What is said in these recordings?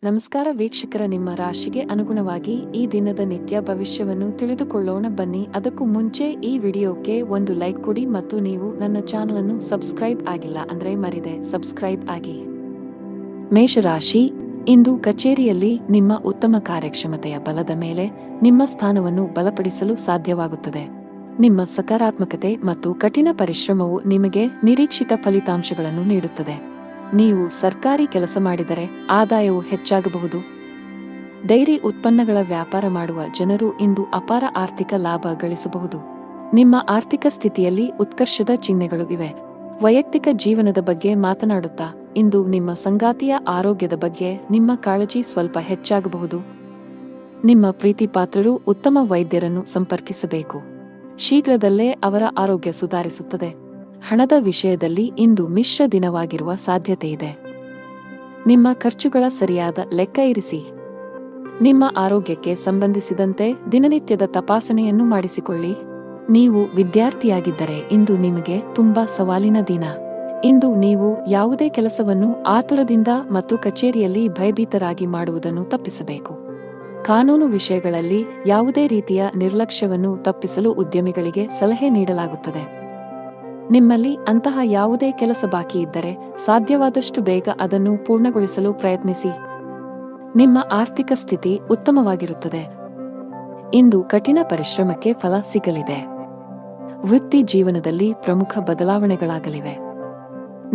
ನಮಸ್ಕಾರ ವೀಕ್ಷಕರ, ನಿಮ್ಮ ರಾಶಿಗೆ ಅನುಗುಣವಾಗಿ ಈ ದಿನದ ನಿತ್ಯ ಭವಿಷ್ಯವನ್ನು ತಿಳಿದುಕೊಳ್ಳೋಣ ಬನ್ನಿ. ಅದಕ್ಕೂ ಮುಂಚೆ ಈ ವಿಡಿಯೋಕ್ಕೆ ಒಂದು ಲೈಕ್ ಕೊಡಿ ಮತ್ತು ನೀವು ನನ್ನ ಚಾನಲ್ ಅನ್ನು ಸಬ್ಸ್ಕ್ರೈಬ್ ಆಗಿಲ್ಲ ಅಂದ್ರೆ ಮರಿದೆ ಸಬ್ಸ್ಕ್ರೈಬ್ ಆಗಿ. ಮೇಷರಾಶಿ, ಇಂದು ಕಚೇರಿಯಲ್ಲಿ ನಿಮ್ಮ ಉತ್ತಮ ಕಾರ್ಯಕ್ಷಮತೆಯ ಬಲದ ಮೇಲೆ ನಿಮ್ಮ ಸ್ಥಾನವನ್ನು ಬಲಪಡಿಸಲು ಸಾಧ್ಯವಾಗುತ್ತದೆ. ನಿಮ್ಮ ಸಕಾರಾತ್ಮಕತೆ ಮತ್ತು ಕಠಿಣ ಪರಿಶ್ರಮವು ನಿಮಗೆ ನಿರೀಕ್ಷಿತ ಫಲಿತಾಂಶಗಳನ್ನು ನೀಡುತ್ತದೆ. ನೀವು ಸರ್ಕಾರಿ ಕೆಲಸ ಮಾಡಿದರೆ ಆದಾಯವು ಹೆಚ್ಚಾಗಬಹುದು. ಡೈರಿ ಉತ್ಪನ್ನಗಳ ವ್ಯಾಪಾರ ಮಾಡುವ ಜನರು ಇಂದು ಅಪಾರ ಆರ್ಥಿಕ ಲಾಭ ಗಳಿಸಬಹುದು. ನಿಮ್ಮ ಆರ್ಥಿಕ ಸ್ಥಿತಿಯಲ್ಲಿ ಉತ್ಕರ್ಷದ ಚಿಹ್ನೆಗಳು ಇವೆ. ವೈಯಕ್ತಿಕ ಜೀವನದ ಬಗ್ಗೆ ಮಾತನಾಡುತ್ತಾ ಇಂದು ನಿಮ್ಮ ಸಂಗಾತಿಯ ಆರೋಗ್ಯದ ಬಗ್ಗೆ ನಿಮ್ಮ ಕಾಳಜಿ ಸ್ವಲ್ಪ ಹೆಚ್ಚಾಗಬಹುದು. ನಿಮ್ಮ ಪ್ರೀತಿಪಾತ್ರರು ಉತ್ತಮ ವೈದ್ಯರನ್ನು ಸಂಪರ್ಕಿಸಬೇಕು. ಶೀಘ್ರದಲ್ಲೇ ಅವರ ಆರೋಗ್ಯ ಸುಧಾರಿಸುತ್ತದೆ. ಹಣದ ವಿಷಯದಲ್ಲಿ ಇಂದು ಮಿಶ್ರ ದಿನವಾಗಿರುವ ಸಾಧ್ಯತೆಯಿದೆ. ನಿಮ್ಮ ಖರ್ಚುಗಳ ಸರಿಯಾದ ಲೆಕ್ಕ ಇರಿಸಿ. ನಿಮ್ಮ ಆರೋಗ್ಯಕ್ಕೆ ಸಂಬಂಧಿಸಿದಂತೆ ದಿನನಿತ್ಯದ ತಪಾಸಣೆಯನ್ನು ಮಾಡಿಸಿಕೊಳ್ಳಿ. ನೀವು ವಿದ್ಯಾರ್ಥಿಯಾಗಿದ್ದರೆ ಇಂದು ನಿಮಗೆ ತುಂಬಾ ಸವಾಲಿನ ದಿನ. ಇಂದು ನೀವು ಯಾವುದೇ ಕೆಲಸವನ್ನು ಆತುರದಿಂದ ಮತ್ತು ಕಚೇರಿಯಲ್ಲಿ ಭಯಭೀತರಾಗಿ ಮಾಡುವುದನ್ನು ತಪ್ಪಿಸಬೇಕು. ಕಾನೂನು ವಿಷಯಗಳಲ್ಲಿ ಯಾವುದೇ ರೀತಿಯ ನಿರ್ಲಕ್ಷ್ಯವನ್ನು ತಪ್ಪಿಸಲು ಉದ್ಯಮಿಗಳಿಗೆ ಸಲಹೆ ನೀಡಲಾಗುತ್ತದೆ. ನಿಮ್ಮಲ್ಲಿ ಅಂತಹ ಯಾವುದೇ ಕೆಲಸ ಬಾಕಿ ಇದ್ದರೆ ಸಾಧ್ಯವಾದಷ್ಟು ಬೇಗ ಅದನ್ನು ಪೂರ್ಣಗೊಳಿಸಲು ಪ್ರಯತ್ನಿಸಿ. ನಿಮ್ಮ ಆರ್ಥಿಕ ಸ್ಥಿತಿ ಉತ್ತಮವಾಗಿರುತ್ತದೆ. ಇಂದು ಕಠಿಣ ಪರಿಶ್ರಮಕ್ಕೆ ಫಲ ಸಿಗಲಿದೆ. ವೃತ್ತಿ ಜೀವನದಲ್ಲಿ ಪ್ರಮುಖ ಬದಲಾವಣೆಗಳಾಗಲಿವೆ.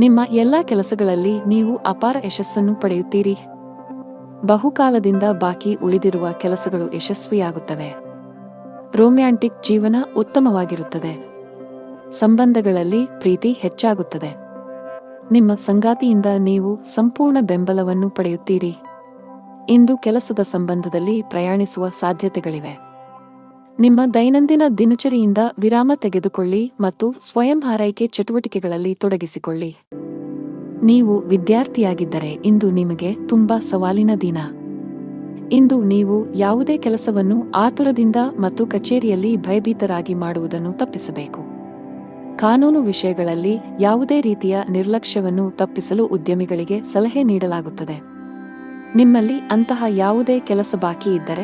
ನಿಮ್ಮ ಎಲ್ಲಾ ಕೆಲಸಗಳಲ್ಲಿ ನೀವು ಅಪಾರ ಯಶಸ್ಸನ್ನು ಪಡೆಯುತ್ತೀರಿ. ಬಹುಕಾಲದಿಂದ ಬಾಕಿ ಉಳಿದಿರುವ ಕೆಲಸಗಳು ಯಶಸ್ವಿಯಾಗುತ್ತವೆ. ರೊಮ್ಯಾಂಟಿಕ್ ಜೀವನ ಉತ್ತಮವಾಗಿರುತ್ತದೆ. ಸಂಬಂಧಗಳಲ್ಲಿ ಪ್ರೀತಿ ಹೆಚ್ಚಾಗುತ್ತದೆ. ನಿಮ್ಮ ಸಂಗಾತಿಯಿಂದ ನೀವು ಸಂಪೂರ್ಣ ಬೆಂಬಲವನ್ನು ಪಡೆಯುತ್ತೀರಿ. ಇಂದು ಕೆಲಸದ ಸಂಬಂಧದಲ್ಲಿ ಪ್ರಯಾಣಿಸುವ ಸಾಧ್ಯತೆಗಳಿವೆ. ನಿಮ್ಮ ದೈನಂದಿನ ದಿನಚರಿಯಿಂದ ವಿರಾಮ ತೆಗೆದುಕೊಳ್ಳಿ ಮತ್ತು ಸ್ವಯಂ ಆರೈಕೆ ಚಟುವಟಿಕೆಗಳಲ್ಲಿ ತೊಡಗಿಸಿಕೊಳ್ಳಿ. ನೀವು ವಿದ್ಯಾರ್ಥಿಯಾಗಿದ್ದರೆ ಇಂದು ನಿಮಗೆ ತುಂಬಾ ಸವಾಲಿನ ದಿನ. ಇಂದು ನೀವು ಯಾವುದೇ ಕೆಲಸವನ್ನು ಆತುರದಿಂದ ಮತ್ತು ಕಚೇರಿಯಲ್ಲಿ ಭಯಭೀತರಾಗಿ ಮಾಡುವುದನ್ನು ತಪ್ಪಿಸಬೇಕು. ಕಾನೂನು ವಿಷಯಗಳಲ್ಲಿ ಯಾವುದೇ ರೀತಿಯ ನಿರ್ಲಕ್ಷ್ಯವನ್ನು ತಪ್ಪಿಸಲು ಉದ್ಯಮಿಗಳಿಗೆ ಸಲಹೆ ನೀಡಲಾಗುತ್ತದೆ. ನಿಮ್ಮಲ್ಲಿ ಅಂತಹ ಯಾವುದೇ ಕೆಲಸ ಬಾಕಿ ಇದ್ದರೆ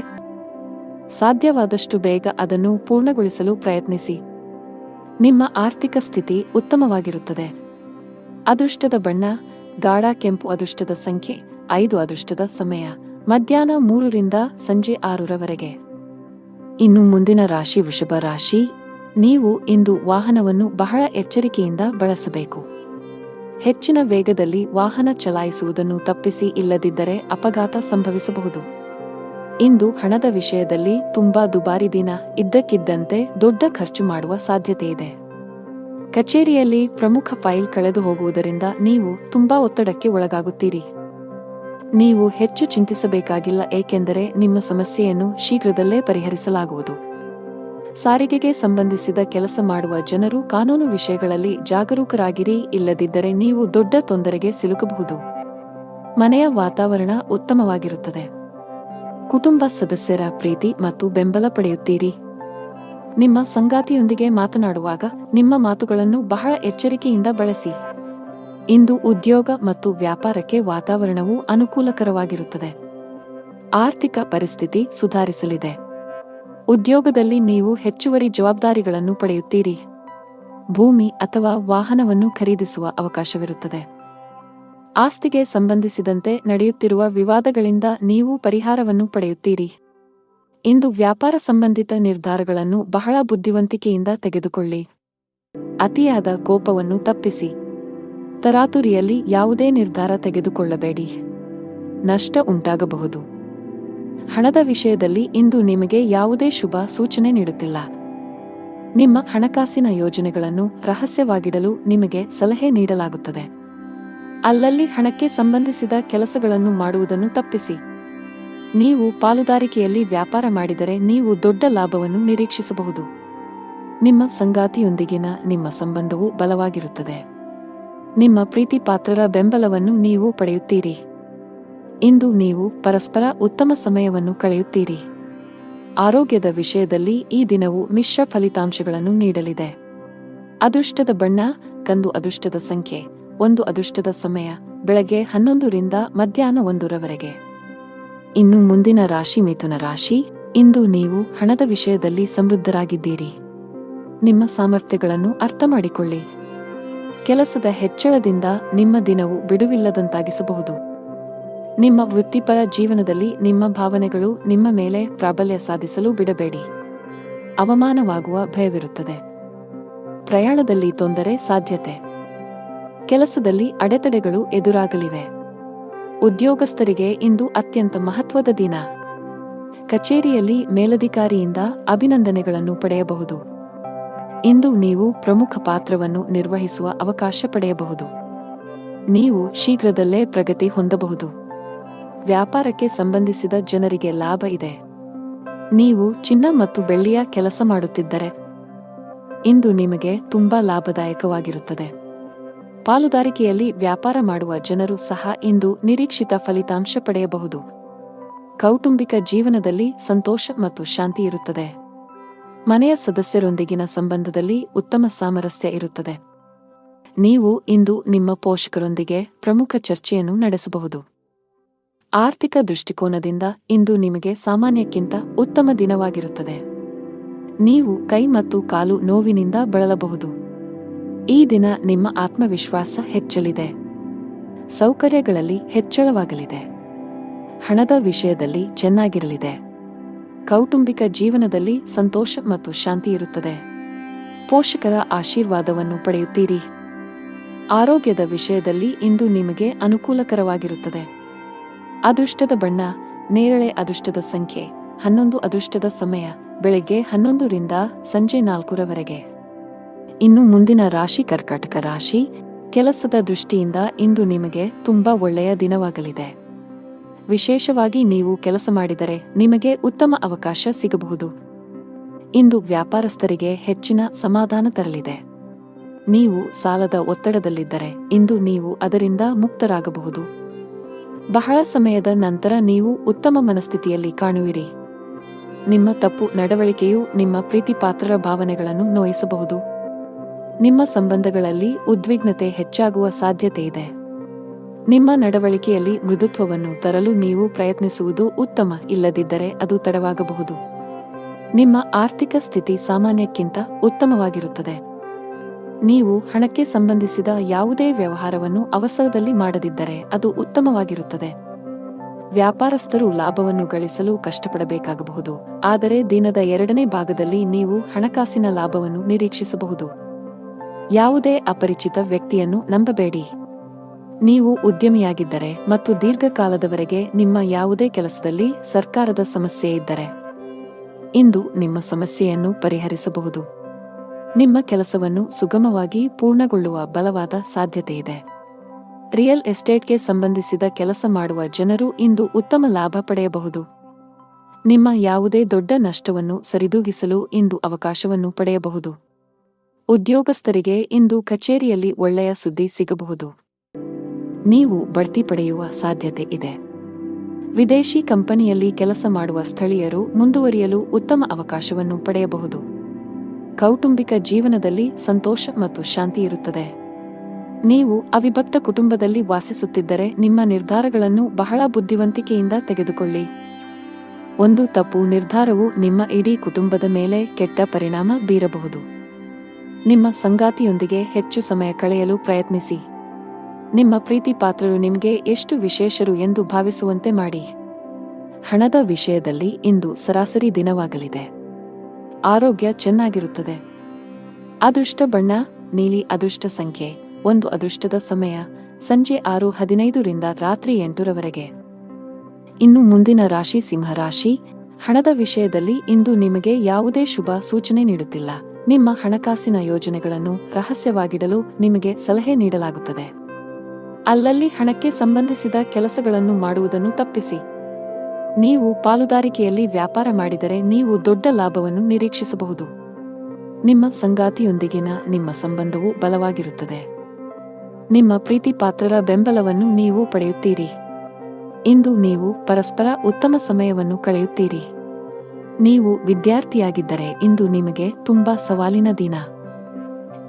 ಸಾಧ್ಯವಾದಷ್ಟು ಬೇಗ ಅದನ್ನು ಪೂರ್ಣಗೊಳಿಸಲು ಪ್ರಯತ್ನಿಸಿ. ನಿಮ್ಮ ಆರ್ಥಿಕ ಸ್ಥಿತಿ ಉತ್ತಮವಾಗಿರುತ್ತದೆ. ಅದೃಷ್ಟದ ಬಣ್ಣ ಗಾಢ ಕೆಂಪು. ಅದೃಷ್ಟದ ಸಂಖ್ಯೆ 5. ಅದೃಷ್ಟದ ಸಮಯ ಮಧ್ಯಾಹ್ನ 3 ರಿಂದ ಸಂಜೆ 6 ರವರೆಗೆ. ಇನ್ನು ಮುಂದಿನ ರಾಶಿ ವೃಷಭ ರಾಶಿ. ನೀವು ಇಂದು ವಾಹನವನ್ನು ಬಹಳ ಎಚ್ಚರಿಕೆಯಿಂದ ಬಳಸಬೇಕು. ಹೆಚ್ಚಿನ ವೇಗದಲ್ಲಿ ವಾಹನ ಚಲಾಯಿಸುವುದನ್ನು ತಪ್ಪಿಸಿ, ಇಲ್ಲದಿದ್ದರೆ ಅಪಘಾತ ಸಂಭವಿಸಬಹುದು. ಇಂದು ಹಣದ ವಿಷಯದಲ್ಲಿ ತುಂಬಾ ದುಬಾರಿ ದಿನ. ಇದ್ದಕ್ಕಿದ್ದಂತೆ ದೊಡ್ಡ ಖರ್ಚು ಮಾಡುವ ಸಾಧ್ಯತೆಯಿದೆ. ಕಚೇರಿಯಲ್ಲಿ ಪ್ರಮುಖ ಫೈಲ್ ಕಳೆದು ಹೋಗುವುದರಿಂದ ನೀವು ತುಂಬಾ ಒತ್ತಡಕ್ಕೆ ಒಳಗಾಗುತ್ತೀರಿ. ನೀವು ಹೆಚ್ಚು ಚಿಂತಿಸಬೇಕಾಗಿಲ್ಲ, ಏಕೆಂದರೆ ನಿಮ್ಮ ಸಮಸ್ಯೆಯನ್ನು ಶೀಘ್ರದಲ್ಲೇ ಪರಿಹರಿಸಲಾಗುವುದು. ಸಾರಿಗೆಗೆ ಸಂಬಂಧಿಸಿದ ಕೆಲಸ ಮಾಡುವ ಜನರು ಕಾನೂನು ವಿಷಯಗಳಲ್ಲಿ ಜಾಗರೂಕರಾಗಿರಿ, ಇಲ್ಲದಿದ್ದರೆ ನೀವು ದೊಡ್ಡ ತೊಂದರೆಗೆ ಸಿಲುಕಬಹುದು. ಮನೆಯ ವಾತಾವರಣ ಉತ್ತಮವಾಗಿರುತ್ತದೆ. ಕುಟುಂಬ ಸದಸ್ಯರ ಪ್ರೀತಿ ಮತ್ತು ಬೆಂಬಲ ಪಡೆಯುತ್ತೀರಿ. ನಿಮ್ಮ ಸಂಗಾತಿಯೊಂದಿಗೆ ಮಾತನಾಡುವಾಗ ನಿಮ್ಮ ಮಾತುಗಳನ್ನು ಬಹಳ ಎಚ್ಚರಿಕೆಯಿಂದ ಬಳಸಿ. ಇಂದು ಉದ್ಯೋಗ ಮತ್ತು ವ್ಯಾಪಾರಕ್ಕೆ ವಾತಾವರಣವು ಅನುಕೂಲಕರವಾಗಿರುತ್ತದೆ. ಆರ್ಥಿಕ ಪರಿಸ್ಥಿತಿ ಸುಧಾರಿಸಲಿದೆ. ಉದ್ಯೋಗದಲ್ಲಿ ನೀವು ಹೆಚ್ಚುವರಿ ಜವಾಬ್ದಾರಿಗಳನ್ನು ಪಡೆಯುತ್ತೀರಿ. ಭೂಮಿ ಅಥವಾ ವಾಹನವನ್ನು ಖರೀದಿಸುವ ಅವಕಾಶವಿರುತ್ತದೆ. ಆಸ್ತಿಗೆ ಸಂಬಂಧಿಸಿದಂತೆ ನಡೆಯುತ್ತಿರುವ ವಿವಾದಗಳಿಂದ ನೀವು ಪರಿಹಾರವನ್ನು ಪಡೆಯುತ್ತೀರಿ. ಇಂದು ವ್ಯಾಪಾರ ಸಂಬಂಧಿತ ನಿರ್ಧಾರಗಳನ್ನು ಬಹಳ ಬುದ್ಧಿವಂತಿಕೆಯಿಂದ ತೆಗೆದುಕೊಳ್ಳಿ. ಅತಿಯಾದ ಕೋಪವನ್ನು ತಪ್ಪಿಸಿ. ತರಾತುರಿಯಲ್ಲಿ ಯಾವುದೇ ನಿರ್ಧಾರ ತೆಗೆದುಕೊಳ್ಳಬೇಡಿ. ನಷ್ಟ ಉಂಟಾಗಬಹುದು. ಹಣದ ವಿಷಯದಲ್ಲಿ ಇಂದು ನಿಮಗೆ ಯಾವುದೇ ಶುಭ ಸೂಚನೆ ನೀಡುತ್ತಿಲ್ಲ. ನಿಮ್ಮ ಹಣಕಾಸಿನ ಯೋಜನೆಗಳನ್ನು ರಹಸ್ಯವಾಗಿಡಲು ನಿಮಗೆ ಸಲಹೆ ನೀಡಲಾಗುತ್ತದೆ. ಅಲ್ಲಲ್ಲಿ ಹಣಕ್ಕೆ ಸಂಬಂಧಿಸಿದ ಕೆಲಸಗಳನ್ನು ಮಾಡುವುದನ್ನು ತಪ್ಪಿಸಿ. ನೀವು ಪಾಲುದಾರಿಕೆಯಲ್ಲಿ ವ್ಯಾಪಾರ ಮಾಡಿದರೆ ನೀವು ದೊಡ್ಡ ಲಾಭವನ್ನು ನಿರೀಕ್ಷಿಸಬಹುದು. ನಿಮ್ಮ ಸಂಗಾತಿಯೊಂದಿಗಿನ ನಿಮ್ಮ ಸಂಬಂಧವು ಬಲವಾಗಿರುತ್ತದೆ. ನಿಮ್ಮ ಪ್ರೀತಿಪಾತ್ರರ ಬೆಂಬಲವನ್ನು ನೀವು ಪಡೆಯುತ್ತೀರಿ. ಇಂದು ನೀವು ಪರಸ್ಪರ ಉತ್ತಮ ಸಮಯವನ್ನು ಕಳೆಯುತ್ತೀರಿ. ಆರೋಗ್ಯದ ವಿಷಯದಲ್ಲಿ ಈ ದಿನವು ಮಿಶ್ರ ಫಲಿತಾಂಶಗಳನ್ನು ನೀಡಲಿದೆ. ಅದೃಷ್ಟದ ಬಣ್ಣ ಕಂದು. ಅದೃಷ್ಟದ ಸಂಖ್ಯೆ 1. ಅದೃಷ್ಟದ ಸಮಯ ಬೆಳಗ್ಗೆ 11 ರಿಂದ ಮಧ್ಯಾಹ್ನ 1 ರವರೆಗೆ. ಇನ್ನು ಮುಂದಿನ ರಾಶಿ ಮಿಥುನ ರಾಶಿ. ಇಂದು ನೀವು ಹಣದ ವಿಷಯದಲ್ಲಿ ಸಮೃದ್ಧರಾಗಿದ್ದೀರಿ. ನಿಮ್ಮ ಸಾಮರ್ಥ್ಯಗಳನ್ನು ಅರ್ಥ ಮಾಡಿಕೊಳ್ಳಿ. ಕೆಲಸದ ಹೆಚ್ಚಳದಿಂದ ನಿಮ್ಮ ದಿನವು ಬಿಡುವಿಲ್ಲದಂತಾಗಿಸಬಹುದು. ನಿಮ್ಮ ವೃತ್ತಿಪರ ಜೀವನದಲ್ಲಿ ನಿಮ್ಮ ಭಾವನೆಗಳು ನಿಮ್ಮ ಮೇಲೆ ಪ್ರಾಬಲ್ಯ ಸಾಧಿಸಲು ಬಿಡಬೇಡಿ. ಅವಮಾನವಾಗುವ ಭಯವಿರುತ್ತದೆ. ಪ್ರಯಾಣದಲ್ಲಿ ತೊಂದರೆ ಸಾಧ್ಯತೆ. ಕೆಲಸದಲ್ಲಿ ಅಡೆತಡೆಗಳು ಎದುರಾಗಲಿವೆ. ಉದ್ಯೋಗಸ್ಥರಿಗೆ ಇಂದು ಅತ್ಯಂತ ಮಹತ್ವದ ದಿನ. ಕಚೇರಿಯಲ್ಲಿ ಮೇಲಧಿಕಾರಿಯಿಂದ ಅಭಿನಂದನೆಗಳನ್ನು ಪಡೆಯಬಹುದು. ಇಂದು ನೀವು ಪ್ರಮುಖ ಪಾತ್ರವನ್ನು ನಿರ್ವಹಿಸುವ ಅವಕಾಶ ಪಡೆಯಬಹುದು. ನೀವು ಶೀಘ್ರದಲ್ಲೇ ಪ್ರಗತಿ ಹೊಂದಬಹುದು. ವ್ಯಾಪಾರಕ್ಕೆ ಸಂಬಂಧಿಸಿದ ಜನರಿಗೆ ಲಾಭ ಇದೆ. ನೀವು ಚಿನ್ನ ಮತ್ತು ಬೆಳ್ಳಿಯ ಕೆಲಸ ಮಾಡುತ್ತಿದ್ದರೆ ಇಂದು ನಿಮಗೆ ತುಂಬಾ ಲಾಭದಾಯಕವಾಗಿರುತ್ತದೆ. ಪಾಲುದಾರಿಕೆಯಲ್ಲಿ ವ್ಯಾಪಾರ ಮಾಡುವ ಜನರು ಸಹ ಇಂದು ನಿರೀಕ್ಷಿತ ಫಲಿತಾಂಶ ಪಡೆಯಬಹುದು. ಕೌಟುಂಬಿಕ ಜೀವನದಲ್ಲಿ ಸಂತೋಷ ಮತ್ತು ಶಾಂತಿ ಇರುತ್ತದೆ. ಮನೆಯ ಸದಸ್ಯರೊಂದಿಗಿನ ಸಂಬಂಧದಲ್ಲಿ ಉತ್ತಮ ಸಾಮರಸ್ಯ ಇರುತ್ತದೆ. ನೀವು ಇಂದು ನಿಮ್ಮ ಪೋಷಕರೊಂದಿಗೆ ಪ್ರಮುಖ ಚರ್ಚೆಯನ್ನು ನಡೆಸಬಹುದು. ಆರ್ಥಿಕ ದೃಷ್ಟಿಕೋನದಿಂದ ಇಂದು ನಿಮಗೆ ಸಾಮಾನ್ಯಕ್ಕಿಂತ ಉತ್ತಮ ದಿನವಾಗಿರುತ್ತದೆ. ನೀವು ಕೈ ಮತ್ತು ಕಾಲು ನೋವಿನಿಂದ ಬಳಲಬಹುದು. ಈ ದಿನ ನಿಮ್ಮ ಆತ್ಮವಿಶ್ವಾಸ ಹೆಚ್ಚಲಿದೆ. ಸೌಕರ್ಯಗಳಲ್ಲಿ ಹೆಚ್ಚಳವಾಗಲಿದೆ. ಹಣದ ವಿಷಯದಲ್ಲಿ ಚೆನ್ನಾಗಿರಲಿದೆ. ಕೌಟುಂಬಿಕ ಜೀವನದಲ್ಲಿ ಸಂತೋಷ ಮತ್ತು ಶಾಂತಿ ಇರುತ್ತದೆ. ಪೋಷಕರ ಆಶೀರ್ವಾದವನ್ನು ಪಡೆಯುತ್ತೀರಿ. ಆರೋಗ್ಯದ ವಿಷಯದಲ್ಲಿ ಇಂದು ನಿಮಗೆ ಅನುಕೂಲಕರವಾಗಿರುತ್ತದೆ. ಅದೃಷ್ಟದ ಬಣ್ಣ ನೇರಳೆ. ಅದೃಷ್ಟದ ಸಂಖ್ಯೆ 11. ಅದೃಷ್ಟದ ಸಮಯ ಬೆಳಗ್ಗೆ 11 ರಿಂದ ಸಂಜೆ 4 ರವರೆಗೆ. ಇನ್ನು ಮುಂದಿನ ರಾಶಿ ಕರ್ಕಾಟಕ ರಾಶಿ. ಕೆಲಸದ ದೃಷ್ಟಿಯಿಂದ ಇಂದು ನಿಮಗೆ ತುಂಬಾ ಒಳ್ಳೆಯ ದಿನವಾಗಲಿದೆ. ವಿಶೇಷವಾಗಿ ನೀವು ಕೆಲಸ ಮಾಡಿದರೆ ನಿಮಗೆ ಉತ್ತಮ ಅವಕಾಶ ಸಿಗಬಹುದು. ಇಂದು ವ್ಯಾಪಾರಸ್ಥರಿಗೆ ಹೆಚ್ಚಿನ ಸಮಾಧಾನ ತರಲಿದೆ. ನೀವು ಸಾಲದ ಒತ್ತಡದಲ್ಲಿದ್ದರೆ ಇಂದು ನೀವು ಅದರಿಂದ ಮುಕ್ತರಾಗಬಹುದು. ಬಹಳ ಸಮಯದ ನಂತರ ನೀವು ಉತ್ತಮ ಮನಸ್ಥಿತಿಯಲ್ಲಿ ಕಾಣುವಿರಿ. ನಿಮ್ಮ ತಪ್ಪು ನಡವಳಿಕೆಯು ನಿಮ್ಮ ಪ್ರೀತಿಪಾತ್ರರ ಭಾವನೆಗಳನ್ನು ನೋಯಿಸಬಹುದು. ನಿಮ್ಮ ಸಂಬಂಧಗಳಲ್ಲಿ ಉದ್ವಿಗ್ನತೆ ಹೆಚ್ಚಾಗುವ ಸಾಧ್ಯತೆ ಇದೆ. ನಿಮ್ಮ ನಡವಳಿಕೆಯಲ್ಲಿ ಮೃದುತ್ವವನ್ನು ತರಲು ನೀವು ಪ್ರಯತ್ನಿಸುವುದು ಉತ್ತಮ. ಇಲ್ಲದಿದ್ದರೆ ಅದು ತಡವಾಗಬಹುದು. ನಿಮ್ಮ ಆರ್ಥಿಕ ಸ್ಥಿತಿ ಸಾಮಾನ್ಯಕ್ಕಿಂತ ಉತ್ತಮವಾಗಿರುತ್ತದೆ. ನೀವು ಹಣಕ್ಕೆ ಸಂಬಂಧಿಸಿದ ಯಾವುದೇ ವ್ಯವಹಾರವನ್ನು ಅವಸರದಲ್ಲಿ ಮಾಡದಿದ್ದರೆ ಅದು ಉತ್ತಮವಾಗಿರುತ್ತದೆ. ವ್ಯಾಪಾರಸ್ಥರು ಲಾಭವನ್ನು ಗಳಿಸಲು ಕಷ್ಟಪಡಬೇಕಾಗಬಹುದು. ಆದರೆ ದಿನದ 2ನೇ ಭಾಗದಲ್ಲಿ ನೀವು ಹಣಕಾಸಿನ ಲಾಭವನ್ನು ನಿರೀಕ್ಷಿಸಬಹುದು. ಯಾವುದೇ ಅಪರಿಚಿತ ವ್ಯಕ್ತಿಯನ್ನು ನಂಬಬೇಡಿ. ನೀವು ಉದ್ಯಮಿಯಾಗಿದ್ದರೆ ಮತ್ತು ದೀರ್ಘಕಾಲದವರೆಗೆ ನಿಮ್ಮ ಯಾವುದೇ ಕೆಲಸದಲ್ಲಿ ಸರ್ಕಾರದ ಸಮಸ್ಯೆ ಇದ್ದರೆ ಇಂದು ನಿಮ್ಮ ಸಮಸ್ಯೆಯನ್ನು ಪರಿಹರಿಸಬಹುದು. ನಿಮ್ಮ ಕೆಲಸವನ್ನು ಸುಗಮವಾಗಿ ಪೂರ್ಣಗೊಳ್ಳುವ ಬಲವಾದ ಸಾಧ್ಯತೆಯಿದೆ. ರಿಯಲ್ ಎಸ್ಟೇಟ್ಗೆ ಸಂಬಂಧಿಸಿದ ಕೆಲಸ ಮಾಡುವ ಜನರು ಇಂದು ಉತ್ತಮ ಲಾಭ ಪಡೆಯಬಹುದು. ನಿಮ್ಮ ಯಾವುದೇ ದೊಡ್ಡ ನಷ್ಟವನ್ನು ಸರಿದೂಗಿಸಲು ಇಂದು ಅವಕಾಶವನ್ನು ಪಡೆಯಬಹುದು. ಉದ್ಯೋಗಸ್ಥರಿಗೆ ಇಂದು ಕಚೇರಿಯಲ್ಲಿ ಒಳ್ಳೆಯ ಸುದ್ದಿ ಸಿಗಬಹುದು. ನೀವು ಬಡ್ತಿ ಪಡೆಯುವ ಸಾಧ್ಯತೆ ಇದೆ. ವಿದೇಶಿ ಕಂಪನಿಯಲ್ಲಿ ಕೆಲಸ ಮಾಡುವ ಸ್ಥಳೀಯರು ಮುಂದುವರಿಯಲು ಉತ್ತಮ ಅವಕಾಶವನ್ನು ಪಡೆಯಬಹುದು. ಕೌಟುಂಬಿಕ ಜೀವನದಲ್ಲಿ ಸಂತೋಷ ಮತ್ತು ಶಾಂತಿ ಇರುತ್ತದೆ. ನೀವು ಅವಿಭಕ್ತ ಕುಟುಂಬದಲ್ಲಿ ವಾಸಿಸುತ್ತಿದ್ದರೆ ನಿಮ್ಮ ನಿರ್ಧಾರಗಳನ್ನು ಬಹಳ ಬುದ್ಧಿವಂತಿಕೆಯಿಂದ ತೆಗೆದುಕೊಳ್ಳಿ. ಒಂದು ತಪ್ಪು ನಿರ್ಧಾರವು ನಿಮ್ಮ ಇಡೀ ಕುಟುಂಬದ ಮೇಲೆ ಕೆಟ್ಟ ಪರಿಣಾಮ ಬೀರಬಹುದು. ನಿಮ್ಮ ಸಂಗಾತಿಯೊಂದಿಗೆ ಹೆಚ್ಚು ಸಮಯ ಕಳೆಯಲು ಪ್ರಯತ್ನಿಸಿ. ನಿಮ್ಮ ಪ್ರೀತಿ ಪಾತ್ರರು ನಿಮಗೆ ಎಷ್ಟು ವಿಶೇಷರು ಎಂದು ಭಾವಿಸುವಂತೆ ಮಾಡಿ. ಹಣದ ವಿಷಯದಲ್ಲಿ ಇಂದು ಸರಾಸರಿ ದಿನವಾಗಲಿದೆ. ಆರೋಗ್ಯ ಚೆನ್ನಾಗಿರುತ್ತದೆ. ಅದೃಷ್ಟ ಬಣ್ಣ ನೀಲಿ. ಅದೃಷ್ಟ ಸಂಖ್ಯೆ 1. ಅದೃಷ್ಟದ ಸಮಯ ಸಂಜೆ 6:15 ರಿಂದ ರಾತ್ರಿ 8 ರವರೆಗೆ. ಇನ್ನು ಮುಂದಿನ ರಾಶಿ ಸಿಂಹರಾಶಿ. ಹಣದ ವಿಷಯದಲ್ಲಿ ಇಂದು ನಿಮಗೆ ಯಾವುದೇ ಶುಭ ಸೂಚನೆ ನೀಡುತ್ತಿಲ್ಲ. ನಿಮ್ಮ ಹಣಕಾಸಿನ ಯೋಜನೆಗಳನ್ನು ರಹಸ್ಯವಾಗಿಡಲು ನಿಮಗೆ ಸಲಹೆ ನೀಡಲಾಗುತ್ತದೆ. ಅಲ್ಲಲ್ಲಿ ಹಣಕ್ಕೆ ಸಂಬಂಧಿಸಿದ ಕೆಲಸಗಳನ್ನು ಮಾಡುವುದನ್ನು ತಪ್ಪಿಸಿ. ನೀವು ಪಾಲುದಾರಿಕೆಯಲ್ಲಿ ವ್ಯಾಪಾರ ಮಾಡಿದರೆ ನೀವು ದೊಡ್ಡ ಲಾಭವನ್ನು ನಿರೀಕ್ಷಿಸಬಹುದು. ನಿಮ್ಮ ಸಂಗಾತಿಯೊಂದಿಗಿನ ನಿಮ್ಮ ಸಂಬಂಧವು ಬಲವಾಗಿರುತ್ತದೆ. ನಿಮ್ಮ ಪ್ರೀತಿಪಾತ್ರರ ಬೆಂಬಲವನ್ನು ನೀವು ಪಡೆಯುತ್ತೀರಿ. ಇಂದು ನೀವು ಪರಸ್ಪರ ಉತ್ತಮ ಸಮಯವನ್ನು ಕಳೆಯುತ್ತೀರಿ. ನೀವು ವಿದ್ಯಾರ್ಥಿಯಾಗಿದ್ದರೆ ಇಂದು ನಿಮಗೆ ತುಂಬಾ ಸವಾಲಿನ ದಿನ.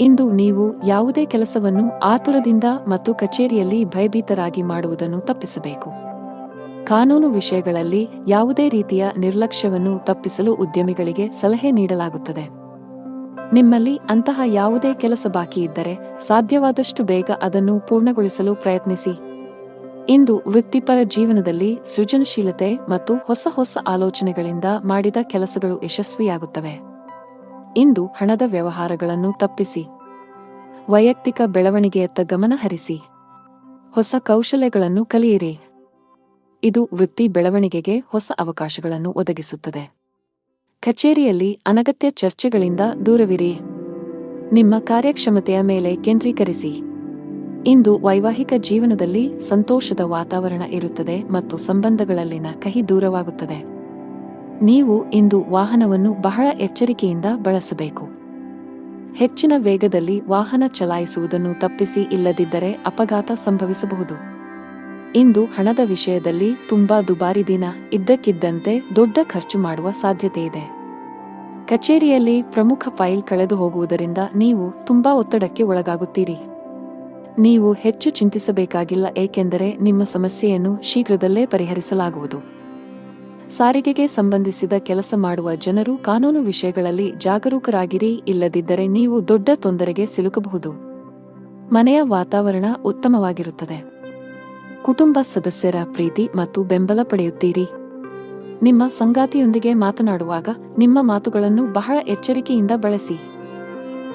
ಇಂದು ನೀವು ಯಾವುದೇ ಕೆಲಸವನ್ನು ಆತುರದಿಂದ ಮತ್ತು ಕಚೇರಿಯಲ್ಲಿ ಭಯಭೀತರಾಗಿ ಮಾಡುವುದನ್ನು ತಪ್ಪಿಸಬೇಕು. ಕಾನೂನು ವಿಷಯಗಳಲ್ಲಿ ಯಾವುದೇ ರೀತಿಯ ನಿರ್ಲಕ್ಷ್ಯವನ್ನು ತಪ್ಪಿಸಲು ಉದ್ಯಮಿಗಳಿಗೆ ಸಲಹೆ ನೀಡಲಾಗುತ್ತದೆ. ನಿಮ್ಮಲ್ಲಿ ಅಂತಹ ಯಾವುದೇ ಕೆಲಸ ಬಾಕಿ ಇದ್ದರೆ ಸಾಧ್ಯವಾದಷ್ಟು ಬೇಗ ಅದನ್ನು ಪೂರ್ಣಗೊಳಿಸಲು ಪ್ರಯತ್ನಿಸಿ. ಇಂದು ವೃತ್ತಿಪರ ಜೀವನದಲ್ಲಿ ಸೃಜನಶೀಲತೆ ಮತ್ತು ಹೊಸ ಹೊಸ ಆಲೋಚನೆಗಳಿಂದ ಮಾಡಿದ ಕೆಲಸಗಳು ಯಶಸ್ವಿಯಾಗುತ್ತವೆ. ಇಂದು ಹಣದ ವ್ಯವಹಾರಗಳನ್ನು ತಪ್ಪಿಸಿ ವೈಯಕ್ತಿಕ ಬೆಳವಣಿಗೆಯತ್ತ ಗಮನ ಹರಿಸಿ. ಹೊಸ ಕೌಶಲ್ಯಗಳನ್ನು ಕಲಿಯಿರಿ. ಇದು ವೃತ್ತಿ ಬೆಳವಣಿಗೆಗೆ ಹೊಸ ಅವಕಾಶಗಳನ್ನು ಒದಗಿಸುತ್ತದೆ. ಕಚೇರಿಯಲ್ಲಿ ಅನಗತ್ಯ ಚರ್ಚೆಗಳಿಂದ ದೂರವಿರಿ. ನಿಮ್ಮ ಕಾರ್ಯಕ್ಷಮತೆಯ ಮೇಲೆ ಕೇಂದ್ರೀಕರಿಸಿ. ಇಂದು ವೈವಾಹಿಕ ಜೀವನದಲ್ಲಿ ಸಂತೋಷದ ವಾತಾವರಣ ಇರುತ್ತದೆ ಮತ್ತು ಸಂಬಂಧಗಳಲ್ಲಿನ ಕಹಿ ದೂರವಾಗುತ್ತದೆ. ನೀವು ಇಂದು ವಾಹನವನ್ನು ಬಹಳ ಎಚ್ಚರಿಕೆಯಿಂದ ಬಳಸಬೇಕು. ಹೆಚ್ಚಿನ ವೇಗದಲ್ಲಿ ವಾಹನ ಚಲಾಯಿಸುವುದನ್ನು ತಪ್ಪಿಸಿ, ಇಲ್ಲದಿದ್ದರೆ ಅಪಘಾತ ಸಂಭವಿಸಬಹುದು. ಇಂದು ಹಣದ ವಿಷಯದಲ್ಲಿ ತುಂಬಾ ದುಬಾರಿ ದಿನ. ಇದ್ದಕ್ಕಿದ್ದಂತೆ ದೊಡ್ಡ ಖರ್ಚು ಮಾಡುವ ಸಾಧ್ಯತೆಯಿದೆ. ಕಚೇರಿಯಲ್ಲಿ ಪ್ರಮುಖ ಫೈಲ್ ಕಳೆದು ಹೋಗುವುದರಿಂದ ನೀವು ತುಂಬಾ ಒತ್ತಡಕ್ಕೆ ಒಳಗಾಗುತ್ತೀರಿ. ನೀವು ಹೆಚ್ಚು ಚಿಂತಿಸಬೇಕಾಗಿಲ್ಲ, ಏಕೆಂದರೆ ನಿಮ್ಮ ಸಮಸ್ಯೆಯನ್ನು ಶೀಘ್ರದಲ್ಲೇ ಪರಿಹರಿಸಲಾಗುವುದು. ಸಾರಿಗೆಗೆ ಸಂಬಂಧಿಸಿದ ಕೆಲಸ ಮಾಡುವ ಜನರು ಕಾನೂನು ವಿಷಯಗಳಲ್ಲಿ ಜಾಗರೂಕರಾಗಿರಿ, ಇಲ್ಲದಿದ್ದರೆ ನೀವು ದೊಡ್ಡ ತೊಂದರೆಗೆ ಸಿಲುಕಬಹುದು. ಮನೆಯ ವಾತಾವರಣ ಉತ್ತಮವಾಗಿರುತ್ತದೆ. ಕುಟುಂಬ ಸದಸ್ಯರ ಪ್ರೀತಿ ಮತ್ತು ಬೆಂಬಲ ಪಡೆಯುತ್ತೀರಿ. ನಿಮ್ಮ ಸಂಗಾತಿಯೊಂದಿಗೆ ಮಾತನಾಡುವಾಗ ನಿಮ್ಮ ಮಾತುಗಳನ್ನು ಬಹಳ ಎಚ್ಚರಿಕೆಯಿಂದ ಬಳಸಿ.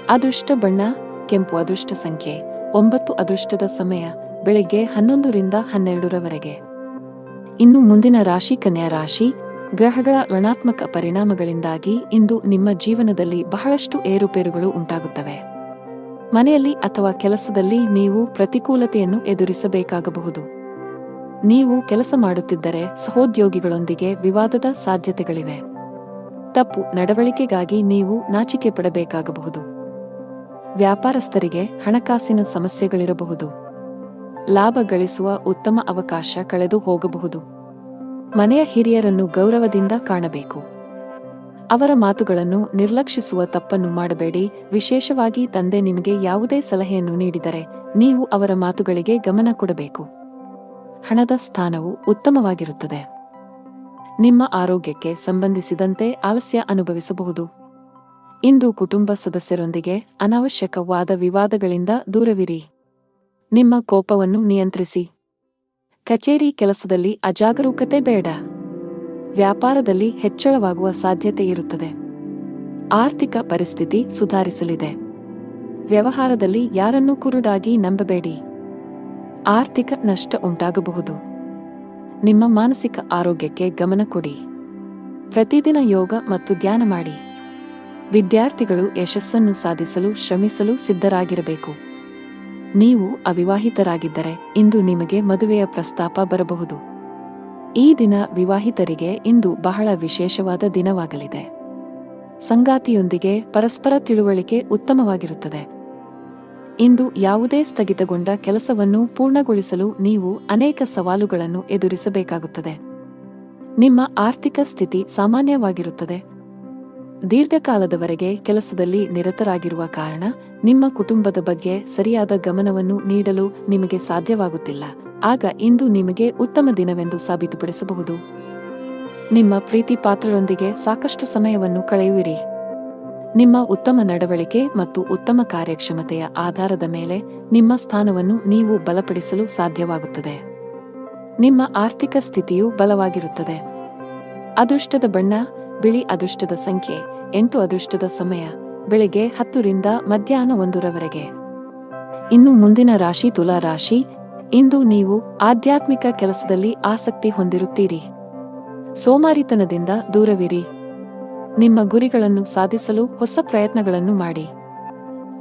ಅದೃಷ್ಟ ಬಣ್ಣ ಕೆಂಪು. ಅದೃಷ್ಟ ಸಂಖ್ಯೆ 9. ಅದೃಷ್ಟದ ಸಮಯ ಬೆಳಿಗ್ಗೆ 11 ರಿಂದ 12 ಇನ್ನು ಮುಂದಿನ ರಾಶಿ ಕನ್ಯಾ ರಾಶಿ. ಗ್ರಹಗಳ ಋಣಾತ್ಮಕ ಪರಿಣಾಮಗಳಿಂದಾಗಿ ಇಂದು ನಿಮ್ಮ ಜೀವನದಲ್ಲಿ ಬಹಳಷ್ಟು ಏರುಪೇರುಗಳು ಉಂಟಾಗುತ್ತವೆ. ಮನೆಯಲ್ಲಿ ಅಥವಾ ಕೆಲಸದಲ್ಲಿ ನೀವು ಪ್ರತಿಕೂಲತೆಯನ್ನು ಎದುರಿಸಬೇಕಾಗಬಹುದು. ನೀವು ಕೆಲಸ ಮಾಡುತ್ತಿದ್ದರೆ ಸಹೋದ್ಯೋಗಿಗಳೊಂದಿಗೆ ವಿವಾದದ ಸಾಧ್ಯತೆಗಳಿವೆ. ತಪ್ಪು ನಡವಳಿಕೆಗಾಗಿ ನೀವು ನಾಚಿಕೆ ಪಡಬೇಕಾಗಬಹುದು. ವ್ಯಾಪಾರಸ್ಥರಿಗೆ ಹಣಕಾಸಿನ ಸಮಸ್ಯೆಗಳಿರಬಹುದು. ಲಾಭ ಗಳಿಸುವ ಉತ್ತಮ ಅವಕಾಶ ಕಳೆದು ಹೋಗಬಹುದು. ಮನೆಯ ಹಿರಿಯರನ್ನು ಗೌರವದಿಂದ ಕಾಣಬೇಕು. ಅವರ ಮಾತುಗಳನ್ನು ನಿರ್ಲಕ್ಷಿಸುವ ತಪ್ಪನ್ನು ಮಾಡಬೇಡಿ. ವಿಶೇಷವಾಗಿ ತಂದೆ ನಿಮಗೆ ಯಾವುದೇ ಸಲಹೆಯನ್ನು ನೀಡಿದರೆ ನೀವು ಅವರ ಮಾತುಗಳಿಗೆ ಗಮನ ಕೊಡಬೇಕು. ಹಣದ ಸ್ಥಾನವು ಉತ್ತಮವಾಗಿರುತ್ತದೆ. ನಿಮ್ಮ ಆರೋಗ್ಯಕ್ಕೆ ಸಂಬಂಧಿಸಿದಂತೆ ಆಲಸ್ಯ ಅನುಭವಿಸಬಹುದು. ಇಂದು ಕುಟುಂಬ ಸದಸ್ಯರೊಂದಿಗೆ ಅನಾವಶ್ಯಕ ವಾದ ವಿವಾದಗಳಿಂದ ದೂರವಿರಿ. ನಿಮ್ಮ ಕೋಪವನ್ನು ನಿಯಂತ್ರಿಸಿ. ಕಚೇರಿ ಕೆಲಸದಲ್ಲಿ ಅಜಾಗರೂಕತೆ ಬೇಡ. ವ್ಯಾಪಾರದಲ್ಲಿ ಹೆಚ್ಚಳವಾಗುವ ಸಾಧ್ಯತೆ ಇರುತ್ತದೆ. ಆರ್ಥಿಕ ಪರಿಸ್ಥಿತಿ ಸುಧಾರಿಸಲಿದೆ. ವ್ಯವಹಾರದಲ್ಲಿ ಯಾರನ್ನೂ ಕುರುಡಾಗಿ ನಂಬಬೇಡಿ. ಆರ್ಥಿಕ ನಷ್ಟ ಉಂಟಾಗಬಹುದು. ನಿಮ್ಮ ಮಾನಸಿಕ ಆರೋಗ್ಯಕ್ಕೆ ಗಮನ ಕೊಡಿ. ಪ್ರತಿದಿನ ಯೋಗ ಮತ್ತು ಧ್ಯಾನ ಮಾಡಿ. ವಿದ್ಯಾರ್ಥಿಗಳು ಯಶಸ್ಸನ್ನು ಸಾಧಿಸಲು ಶ್ರಮಿಸಲು ಸಿದ್ಧರಾಗಿರಬೇಕು. ನೀವು ಅವಿವಾಹಿತರಾಗಿದ್ದರೆ ಇಂದು ನಿಮಗೆ ಮದುವೆಯ ಪ್ರಸ್ತಾಪ ಬರಬಹುದು. ಈ ದಿನ ವಿವಾಹಿತರಿಗೆ ಇಂದು ಬಹಳ ವಿಶೇಷವಾದ ದಿನವಾಗಲಿದೆ. ಸಂಗಾತಿಯೊಂದಿಗೆ ಪರಸ್ಪರ ತಿಳುವಳಿಕೆ ಉತ್ತಮವಾಗಿರುತ್ತದೆ. ಇಂದು ಯಾವುದೇ ಸ್ಥಗಿತಗೊಂಡ ಕೆಲಸವನ್ನು ಪೂರ್ಣಗೊಳಿಸಲು ನೀವು ಅನೇಕ ಸವಾಲುಗಳನ್ನು ಎದುರಿಸಬೇಕಾಗುತ್ತದೆ. ನಿಮ್ಮ ಆರ್ಥಿಕ ಸ್ಥಿತಿ ಸಾಮಾನ್ಯವಾಗಿರುತ್ತದೆ. ದೀರ್ಘಕಾಲದವರೆಗೆ ಕೆಲಸದಲ್ಲಿ ನಿರತರಾಗಿರುವ ಕಾರಣ ನಿಮ್ಮ ಕುಟುಂಬದ ಬಗ್ಗೆ ಸರಿಯಾದ ಗಮನವನ್ನು ನೀಡಲು ನಿಮಗೆ ಸಾಧ್ಯವಾಗುತ್ತಿಲ್ಲ. ಆಗ ಇಂದು ನಿಮಗೆ ಉತ್ತಮ ದಿನವೆಂದು ಸಾಬೀತುಪಡಿಸಬಹುದು. ನಿಮ್ಮ ಪ್ರೀತಿ ಪಾತ್ರರೊಂದಿಗೆ ಸಾಕಷ್ಟು ಸಮಯವನ್ನು ಕಳೆಯುವಿರಿ. ನಿಮ್ಮ ಉತ್ತಮ ನಡವಳಿಕೆ ಮತ್ತು ಉತ್ತಮ ಕಾರ್ಯಕ್ಷಮತೆಯ ಆಧಾರದ ಮೇಲೆ ನಿಮ್ಮ ಸ್ಥಾನವನ್ನು ನೀವು ಬಲಪಡಿಸಲು ಸಾಧ್ಯವಾಗುತ್ತದೆ. ನಿಮ್ಮ ಆರ್ಥಿಕ ಸ್ಥಿತಿಯು ಬಲವಾಗಿರುತ್ತದೆ. ಅದೃಷ್ಟದ ಬಣ್ಣ ಬಿಳಿ. ಅದೃಷ್ಟದ ಸಂಖ್ಯೆ 8. ಅದೃಷ್ಟದ ಸಮಯ ಬೆಳಿಗ್ಗೆ 10 ರಿಂದ ಮಧ್ಯಾಹ್ನ 1 ಇನ್ನು ಮುಂದಿನ ರಾಶಿ ತುಲಾ ರಾಶಿ. ಇಂದು ನೀವು ಆಧ್ಯಾತ್ಮಿಕ ಕೆಲಸದಲ್ಲಿ ಆಸಕ್ತಿ ಹೊಂದಿರುತ್ತೀರಿ. ಸೋಮಾರಿತನದಿಂದ ದೂರವಿರಿ. ನಿಮ್ಮ ಗುರಿಗಳನ್ನು ಸಾಧಿಸಲು ಹೊಸ ಪ್ರಯತ್ನಗಳನ್ನು ಮಾಡಿ.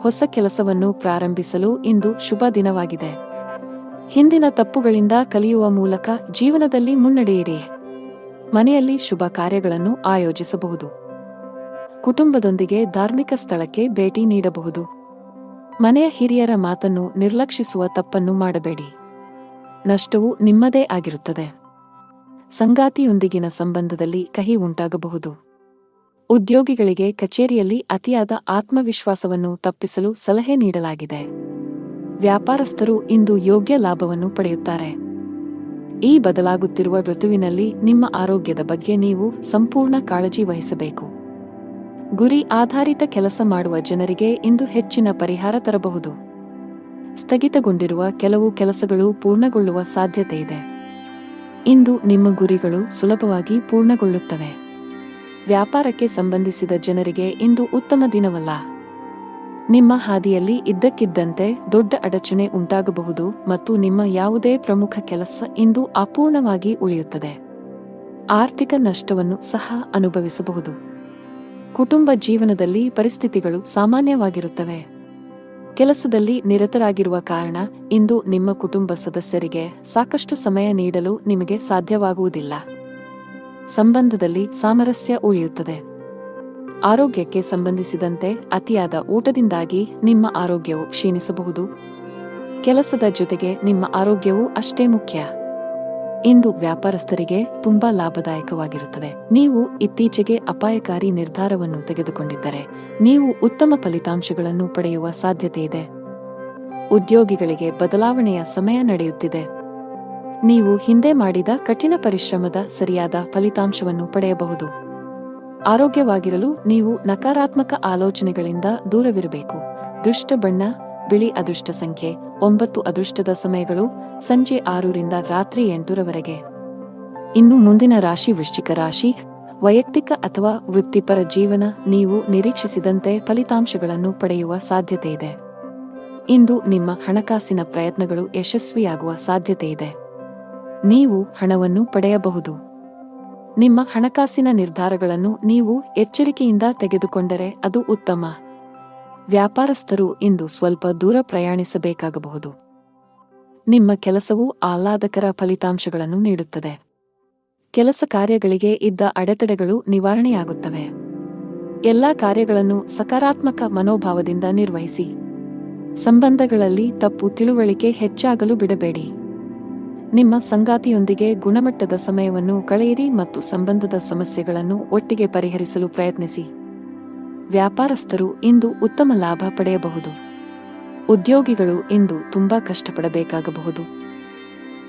ಹೊಸ ಕೆಲಸವನ್ನು ಪ್ರಾರಂಭಿಸಲು ಇಂದು ಶುಭ ದಿನವಾಗಿದೆ. ಹಿಂದಿನ ತಪ್ಪುಗಳಿಂದ ಕಲಿಯುವ ಮೂಲಕ ಜೀವನದಲ್ಲಿ ಮುನ್ನಡೆಯಿರಿ. ಮನೆಯಲ್ಲಿ ಶುಭ ಕಾರ್ಯಗಳನ್ನು ಆಯೋಜಿಸಬಹುದು. ಕುಟುಂಬದೊಂದಿಗೆ ಧಾರ್ಮಿಕ ಸ್ಥಳಕ್ಕೆ ಭೇಟಿ ನೀಡಬಹುದು. ಮನೆಯ ಹಿರಿಯರ ಮಾತನ್ನು ನಿರ್ಲಕ್ಷಿಸುವ ತಪ್ಪನ್ನು ಮಾಡಬೇಡಿ. ನಷ್ಟವು ನಿಮ್ಮದೇ ಆಗಿರುತ್ತದೆ. ಸಂಗಾತಿಯೊಂದಿಗಿನ ಸಂಬಂಧದಲ್ಲಿ ಕಹಿ ಉಂಟಾಗಬಹುದು. ಉದ್ಯೋಗಿಗಳಿಗೆ ಕಚೇರಿಯಲ್ಲಿ ಅತಿಯಾದ ಆತ್ಮವಿಶ್ವಾಸವನ್ನು ತಪ್ಪಿಸಲು ಸಲಹೆ ನೀಡಲಾಗಿದೆ. ವ್ಯಾಪಾರಸ್ಥರು ಇಂದು ಯೋಗ್ಯ ಲಾಭವನ್ನು ಪಡೆಯುತ್ತಾರೆ. ಈ ಬದಲಾಗುತ್ತಿರುವ ಋತುವಿನಲ್ಲಿ ನಿಮ್ಮ ಆರೋಗ್ಯದ ಬಗ್ಗೆ ನೀವು ಸಂಪೂರ್ಣ ಕಾಳಜಿ ವಹಿಸಬೇಕು. ಗುರಿ ಆಧಾರಿತ ಕೆಲಸ ಮಾಡುವ ಜನರಿಗೆ ಇಂದು ಹೆಚ್ಚಿನ ಪರಿಹಾರ ತರಬಹುದು. ಸ್ಥಗಿತಗೊಂಡಿರುವ ಕೆಲವು ಕೆಲಸಗಳು ಪೂರ್ಣಗೊಳ್ಳುವ ಸಾಧ್ಯತೆ ಇದೆ. ಇಂದು ನಿಮ್ಮ ಗುರಿಗಳು ಸುಲಭವಾಗಿ ಪೂರ್ಣಗೊಳ್ಳುತ್ತವೆ. ವ್ಯಾಪಾರಕ್ಕೆ ಸಂಬಂಧಿಸಿದ ಜನರಿಗೆ ಇಂದು ಉತ್ತಮ ದಿನವಲ್ಲ. ನಿಮ್ಮ ಹಾದಿಯಲ್ಲಿ ಇದ್ದಕ್ಕಿದ್ದಂತೆ ದೊಡ್ಡ ಅಡಚಣೆ ಉಂಟಾಗಬಹುದು ಮತ್ತು ನಿಮ್ಮ ಯಾವುದೇ ಪ್ರಮುಖ ಕೆಲಸ ಇಂದು ಅಪೂರ್ಣವಾಗಿ ಉಳಿಯುತ್ತದೆ. ಆರ್ಥಿಕ ನಷ್ಟವನ್ನು ಸಹ ಅನುಭವಿಸಬಹುದು. ಕುಟುಂಬ ಜೀವನದಲ್ಲಿ ಪರಿಸ್ಥಿತಿಗಳು ಸಾಮಾನ್ಯವಾಗಿರುತ್ತವೆ. ಕೆಲಸದಲ್ಲಿ ನಿರತರಾಗಿರುವ ಕಾರಣ ಇಂದು ನಿಮ್ಮ ಕುಟುಂಬ ಸದಸ್ಯರಿಗೆ ಸಾಕಷ್ಟು ಸಮಯ ನೀಡಲು ನಿಮಗೆ ಸಾಧ್ಯವಾಗುವುದಿಲ್ಲ. ಸಂಬಂಧದಲ್ಲಿ ಸಾಮರಸ್ಯ ಉಳಿಯುತ್ತದೆ. ಆರೋಗ್ಯಕ್ಕೆ ಸಂಬಂಧಿಸಿದಂತೆ ಅತಿಯಾದ ಊಟದಿಂದಾಗಿ ನಿಮ್ಮ ಆರೋಗ್ಯವು ಕ್ಷೀಣಿಸಬಹುದು. ಕೆಲಸದ ಜೊತೆಗೆ ನಿಮ್ಮ ಆರೋಗ್ಯವೂ ಅಷ್ಟೇ ಮುಖ್ಯ. ಇಂದು ವ್ಯಾಪಾರಸ್ಥರಿಗೆ ತುಂಬಾ ಲಾಭದಾಯಕವಾಗಿರುತ್ತದೆ. ನೀವು ಇತ್ತೀಚೆಗೆ ಅಪಾಯಕಾರಿ ನಿರ್ಧಾರವನ್ನು ತೆಗೆದುಕೊಂಡಿದ್ದರೆ ನೀವು ಉತ್ತಮ ಫಲಿತಾಂಶಗಳನ್ನು ಪಡೆಯುವ ಸಾಧ್ಯತೆ ಇದೆ. ಉದ್ಯೋಗಿಗಳಿಗೆ ಬದಲಾವಣೆಯ ಸಮಯ ನಡೆಯುತ್ತಿದೆ. ನೀವು ಹಿಂದೆ ಮಾಡಿದ ಕಠಿಣ ಪರಿಶ್ರಮದ ಸರಿಯಾದ ಫಲಿತಾಂಶವನ್ನು ಪಡೆಯಬಹುದು. ಆರೋಗ್ಯವಾಗಿರಲು ನೀವು ನಕಾರಾತ್ಮಕ ಆಲೋಚನೆಗಳಿಂದ ದೂರವಿರಬೇಕು. ದುಷ್ಟ ಬಣ್ಣ ಬಿಳಿ. ಅದೃಷ್ಟ ಸಂಖ್ಯೆ 9. ಅದೃಷ್ಟದ ಸಮಯಗಳು ಸಂಜೆ 6 ರಿಂದ ರಾತ್ರಿ 8 ರವರೆಗೆ. ಇನ್ನು ಮುಂದಿನ ರಾಶಿ ವೃಶ್ಚಿಕ ರಾಶಿ. ವೈಯಕ್ತಿಕ ಅಥವಾ ವೃತ್ತಿಪರ ಜೀವನ. ನೀವು ನಿರೀಕ್ಷಿಸಿದಂತೆ ಫಲಿತಾಂಶಗಳನ್ನು ಪಡೆಯುವ ಸಾಧ್ಯತೆ ಇದೆ. ಇಂದು ನಿಮ್ಮ ಹಣಕಾಸಿನ ಪ್ರಯತ್ನಗಳು ಯಶಸ್ವಿಯಾಗುವ ಸಾಧ್ಯತೆ ಇದೆ. ನೀವು ಹಣವನ್ನು ಪಡೆಯಬಹುದು. ನಿಮ್ಮ ಹಣಕಾಸಿನ ನಿರ್ಧಾರಗಳನ್ನು ನೀವು ಎಚ್ಚರಿಕೆಯಿಂದ ತೆಗೆದುಕೊಂಡರೆ ಅದು ಉತ್ತಮ. ವ್ಯಾಪಾರಸ್ಥರು ಇಂದು ಸ್ವಲ್ಪ ದೂರ ಪ್ರಯಾಣಿಸಬೇಕಾಗಬಹುದು. ನಿಮ್ಮ ಕೆಲಸವು ಆಹ್ಲಾದಕರ ಫಲಿತಾಂಶಗಳನ್ನು ನೀಡುತ್ತದೆ. ಕೆಲಸ ಕಾರ್ಯಗಳಿಗೆ ಇದ್ದ ಅಡೆತಡೆಗಳು ನಿವಾರಣೆಯಾಗುತ್ತವೆ. ಎಲ್ಲಾ ಕಾರ್ಯಗಳನ್ನು ಸಕಾರಾತ್ಮಕ ಮನೋಭಾವದಿಂದ ನಿರ್ವಹಿಸಿ. ಸಂಬಂಧಗಳಲ್ಲಿ ತಪ್ಪು ತಿಳುವಳಿಕೆ ಹೆಚ್ಚಾಗಲು ಬಿಡಬೇಡಿ. ನಿಮ್ಮ ಸಂಗಾತಿಯೊಂದಿಗೆ ಗುಣಮಟ್ಟದ ಸಮಯವನ್ನು ಕಳೆಯಿರಿ ಮತ್ತು ಸಂಬಂಧದ ಸಮಸ್ಯೆಗಳನ್ನು ಒಟ್ಟಿಗೆ ಪರಿಹರಿಸಲು ಪ್ರಯತ್ನಿಸಿ. ವ್ಯಾಪಾರಸ್ಥರು ಇಂದು ಉತ್ತಮ ಲಾಭ ಪಡೆಯಬಹುದು. ಉದ್ಯೋಗಿಗಳು ಇಂದು ತುಂಬಾ ಕಷ್ಟಪಡಬೇಕಾಗಬಹುದು.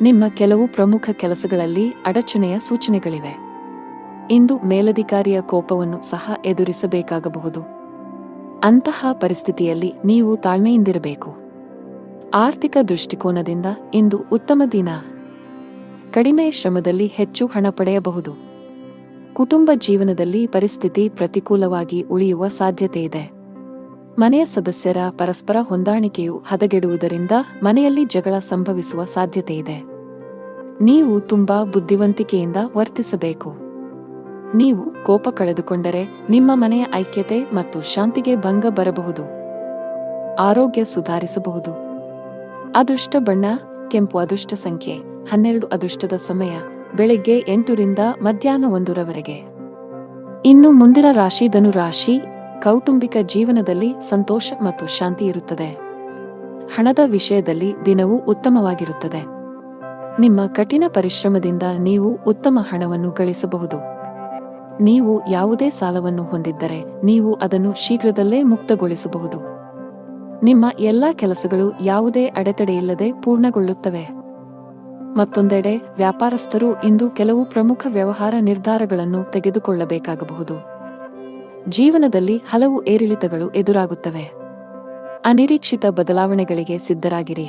ನಿಮ್ಮ ಕೆಲವು ಪ್ರಮುಖ ಕೆಲಸಗಳಲ್ಲಿ ಅಡಚಣೆಯ ಸೂಚನೆಗಳಿವೆ. ಇಂದು ಮೇಲಧಿಕಾರಿಯ ಕೋಪವನ್ನು ಸಹ ಎದುರಿಸಬೇಕಾಗಬಹುದು. ಅಂತಹ ಪರಿಸ್ಥಿತಿಯಲ್ಲಿ ನೀವು ತಾಳ್ಮೆಯಿಂದಿರಬೇಕು. ಆರ್ಥಿಕ ದೃಷ್ಟಿಕೋನದಿಂದ ಇಂದು ಉತ್ತಮ ದಿನ. ಕಡಿಮೆ ಶ್ರಮದಲ್ಲಿ ಹೆಚ್ಚು ಹಣ ಪಡೆಯಬಹುದು. ಕುಟುಂಬ ಜೀವನದಲ್ಲಿ ಪರಿಸ್ಥಿತಿ ಪ್ರತಿಕೂಲವಾಗಿ ಉಳಿಯುವ ಸಾಧ್ಯತೆ ಇದೆ. ಮನೆಯ ಸದಸ್ಯರ ಪರಸ್ಪರ ಹೊಂದಾಣಿಕೆಯು ಹದಗೆಡುವುದರಿಂದ ಮನೆಯಲ್ಲಿ ಜಗಳ ಸಂಭವಿಸುವ ಸಾಧ್ಯತೆ ಇದೆ. ನೀವು ತುಂಬಾ ಬುದ್ಧಿವಂತಿಕೆಯಿಂದ ವರ್ತಿಸಬೇಕು. ನೀವು ಕೋಪ ಕಳೆದುಕೊಂಡರೆ ನಿಮ್ಮ ಮನೆಯ ಐಕ್ಯತೆ ಮತ್ತು ಶಾಂತಿಗೆ ಭಂಗ ಬರಬಹುದು. ಆರೋಗ್ಯ ಸುಧಾರಿಸಬಹುದು. ಅದೃಷ್ಟ ಬಣ್ಣ ಕೆಂಪು. ಅದೃಷ್ಟ ಸಂಖ್ಯೆ 12. ಅದೃಷ್ಟದ ಸಮಯ ಬೆಳಗ್ಗೆ 8 ರಿಂದ ಮಧ್ಯಾಹ್ನ 1 ರವರೆಗೆ. ಇನ್ನು ಮುಂದಿನ ರಾಶಿ ಧನು ರಾಶಿ. ಕೌಟುಂಬಿಕ ಜೀವನದಲ್ಲಿ ಸಂತೋಷ ಮತ್ತು ಶಾಂತಿ ಇರುತ್ತದೆ. ಹಣದ ವಿಷಯದಲ್ಲಿ ದಿನವೂ ಉತ್ತಮವಾಗಿರುತ್ತದೆ. ನಿಮ್ಮ ಕಠಿಣ ಪರಿಶ್ರಮದಿಂದ ನೀವು ಉತ್ತಮ ಹಣವನ್ನು ಗಳಿಸಬಹುದು. ನೀವು ಯಾವುದೇ ಸಾಲವನ್ನು ಹೊಂದಿದ್ದರೆ ನೀವು ಅದನ್ನು ಶೀಘ್ರದಲ್ಲೇ ಮುಕ್ತಗೊಳಿಸಬಹುದು. ನಿಮ್ಮ ಎಲ್ಲಾ ಕೆಲಸಗಳು ಯಾವುದೇ ಅಡೆತಡೆಯಿಲ್ಲದೆ ಪೂರ್ಣಗೊಳ್ಳುತ್ತವೆ. ಮತ್ತೊಂದೆಡೆ ವ್ಯಾಪಾರಸ್ಥರು ಇಂದು ಕೆಲವು ಪ್ರಮುಖ ವ್ಯವಹಾರ ನಿರ್ಧಾರಗಳನ್ನು ತೆಗೆದುಕೊಳ್ಳಬೇಕಾಗಬಹುದು. ಜೀವನದಲ್ಲಿ ಹಲವು ಏರಿಳಿತಗಳು ಎದುರಾಗುತ್ತವೆ. ಅನಿರೀಕ್ಷಿತ ಬದಲಾವಣೆಗಳಿಗೆ ಸಿದ್ಧರಾಗಿರಿ.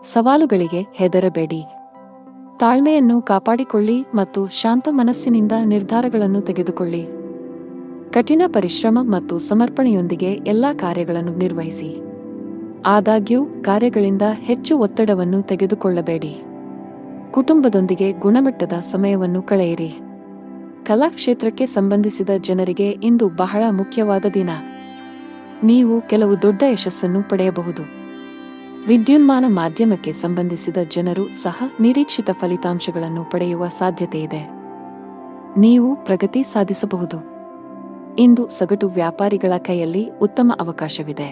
ಸವಾಲುಗಳಿಗೆ ಹೆದರಬೇಡಿ. ತಾಳ್ಮೆಯನ್ನು ಕಾಪಾಡಿಕೊಳ್ಳಿ ಮತ್ತು ಶಾಂತ ಮನಸ್ಸಿನಿಂದ ನಿರ್ಧಾರಗಳನ್ನು ತೆಗೆದುಕೊಳ್ಳಿ. ಕಠಿಣ ಪರಿಶ್ರಮ ಮತ್ತು ಸಮರ್ಪಣೆಯೊಂದಿಗೆ ಎಲ್ಲಾ ಕಾರ್ಯಗಳನ್ನು ನಿರ್ವಹಿಸಿ. ಆದಾಗ್ಯೂ ಕಾರ್ಯಗಳಿಂದ ಹೆಚ್ಚು ಒತ್ತಡವನ್ನು ತೆಗೆದುಕೊಳ್ಳಬೇಡಿ. ಕುಟುಂಬದೊಂದಿಗೆ ಗುಣಮಟ್ಟದ ಸಮಯವನ್ನು ಕಳೆಯಿರಿ. ಕಲಾ ಕ್ಷೇತ್ರಕ್ಕೆ ಸಂಬಂಧಿಸಿದ ಜನರಿಗೆ ಇಂದು ಬಹಳ ಮುಖ್ಯವಾದ ದಿನ. ನೀವು ಕೆಲವು ದೊಡ್ಡ ಯಶಸ್ಸನ್ನು ಪಡೆಯಬಹುದು. ವಿದ್ಯುನ್ಮಾನ ಮಾಧ್ಯಮಕ್ಕೆ ಸಂಬಂಧಿಸಿದ ಜನರು ಸಹ ನಿರೀಕ್ಷಿತ ಫಲಿತಾಂಶಗಳನ್ನು ಪಡೆಯುವ ಸಾಧ್ಯತೆಯಿದೆ. ನೀವು ಪ್ರಗತಿ ಸಾಧಿಸಬಹುದು. ಇಂದು ಸಗಟು ವ್ಯಾಪಾರಿಗಳ ಕೈಯಲ್ಲಿ ಉತ್ತಮ ಅವಕಾಶವಿದೆ.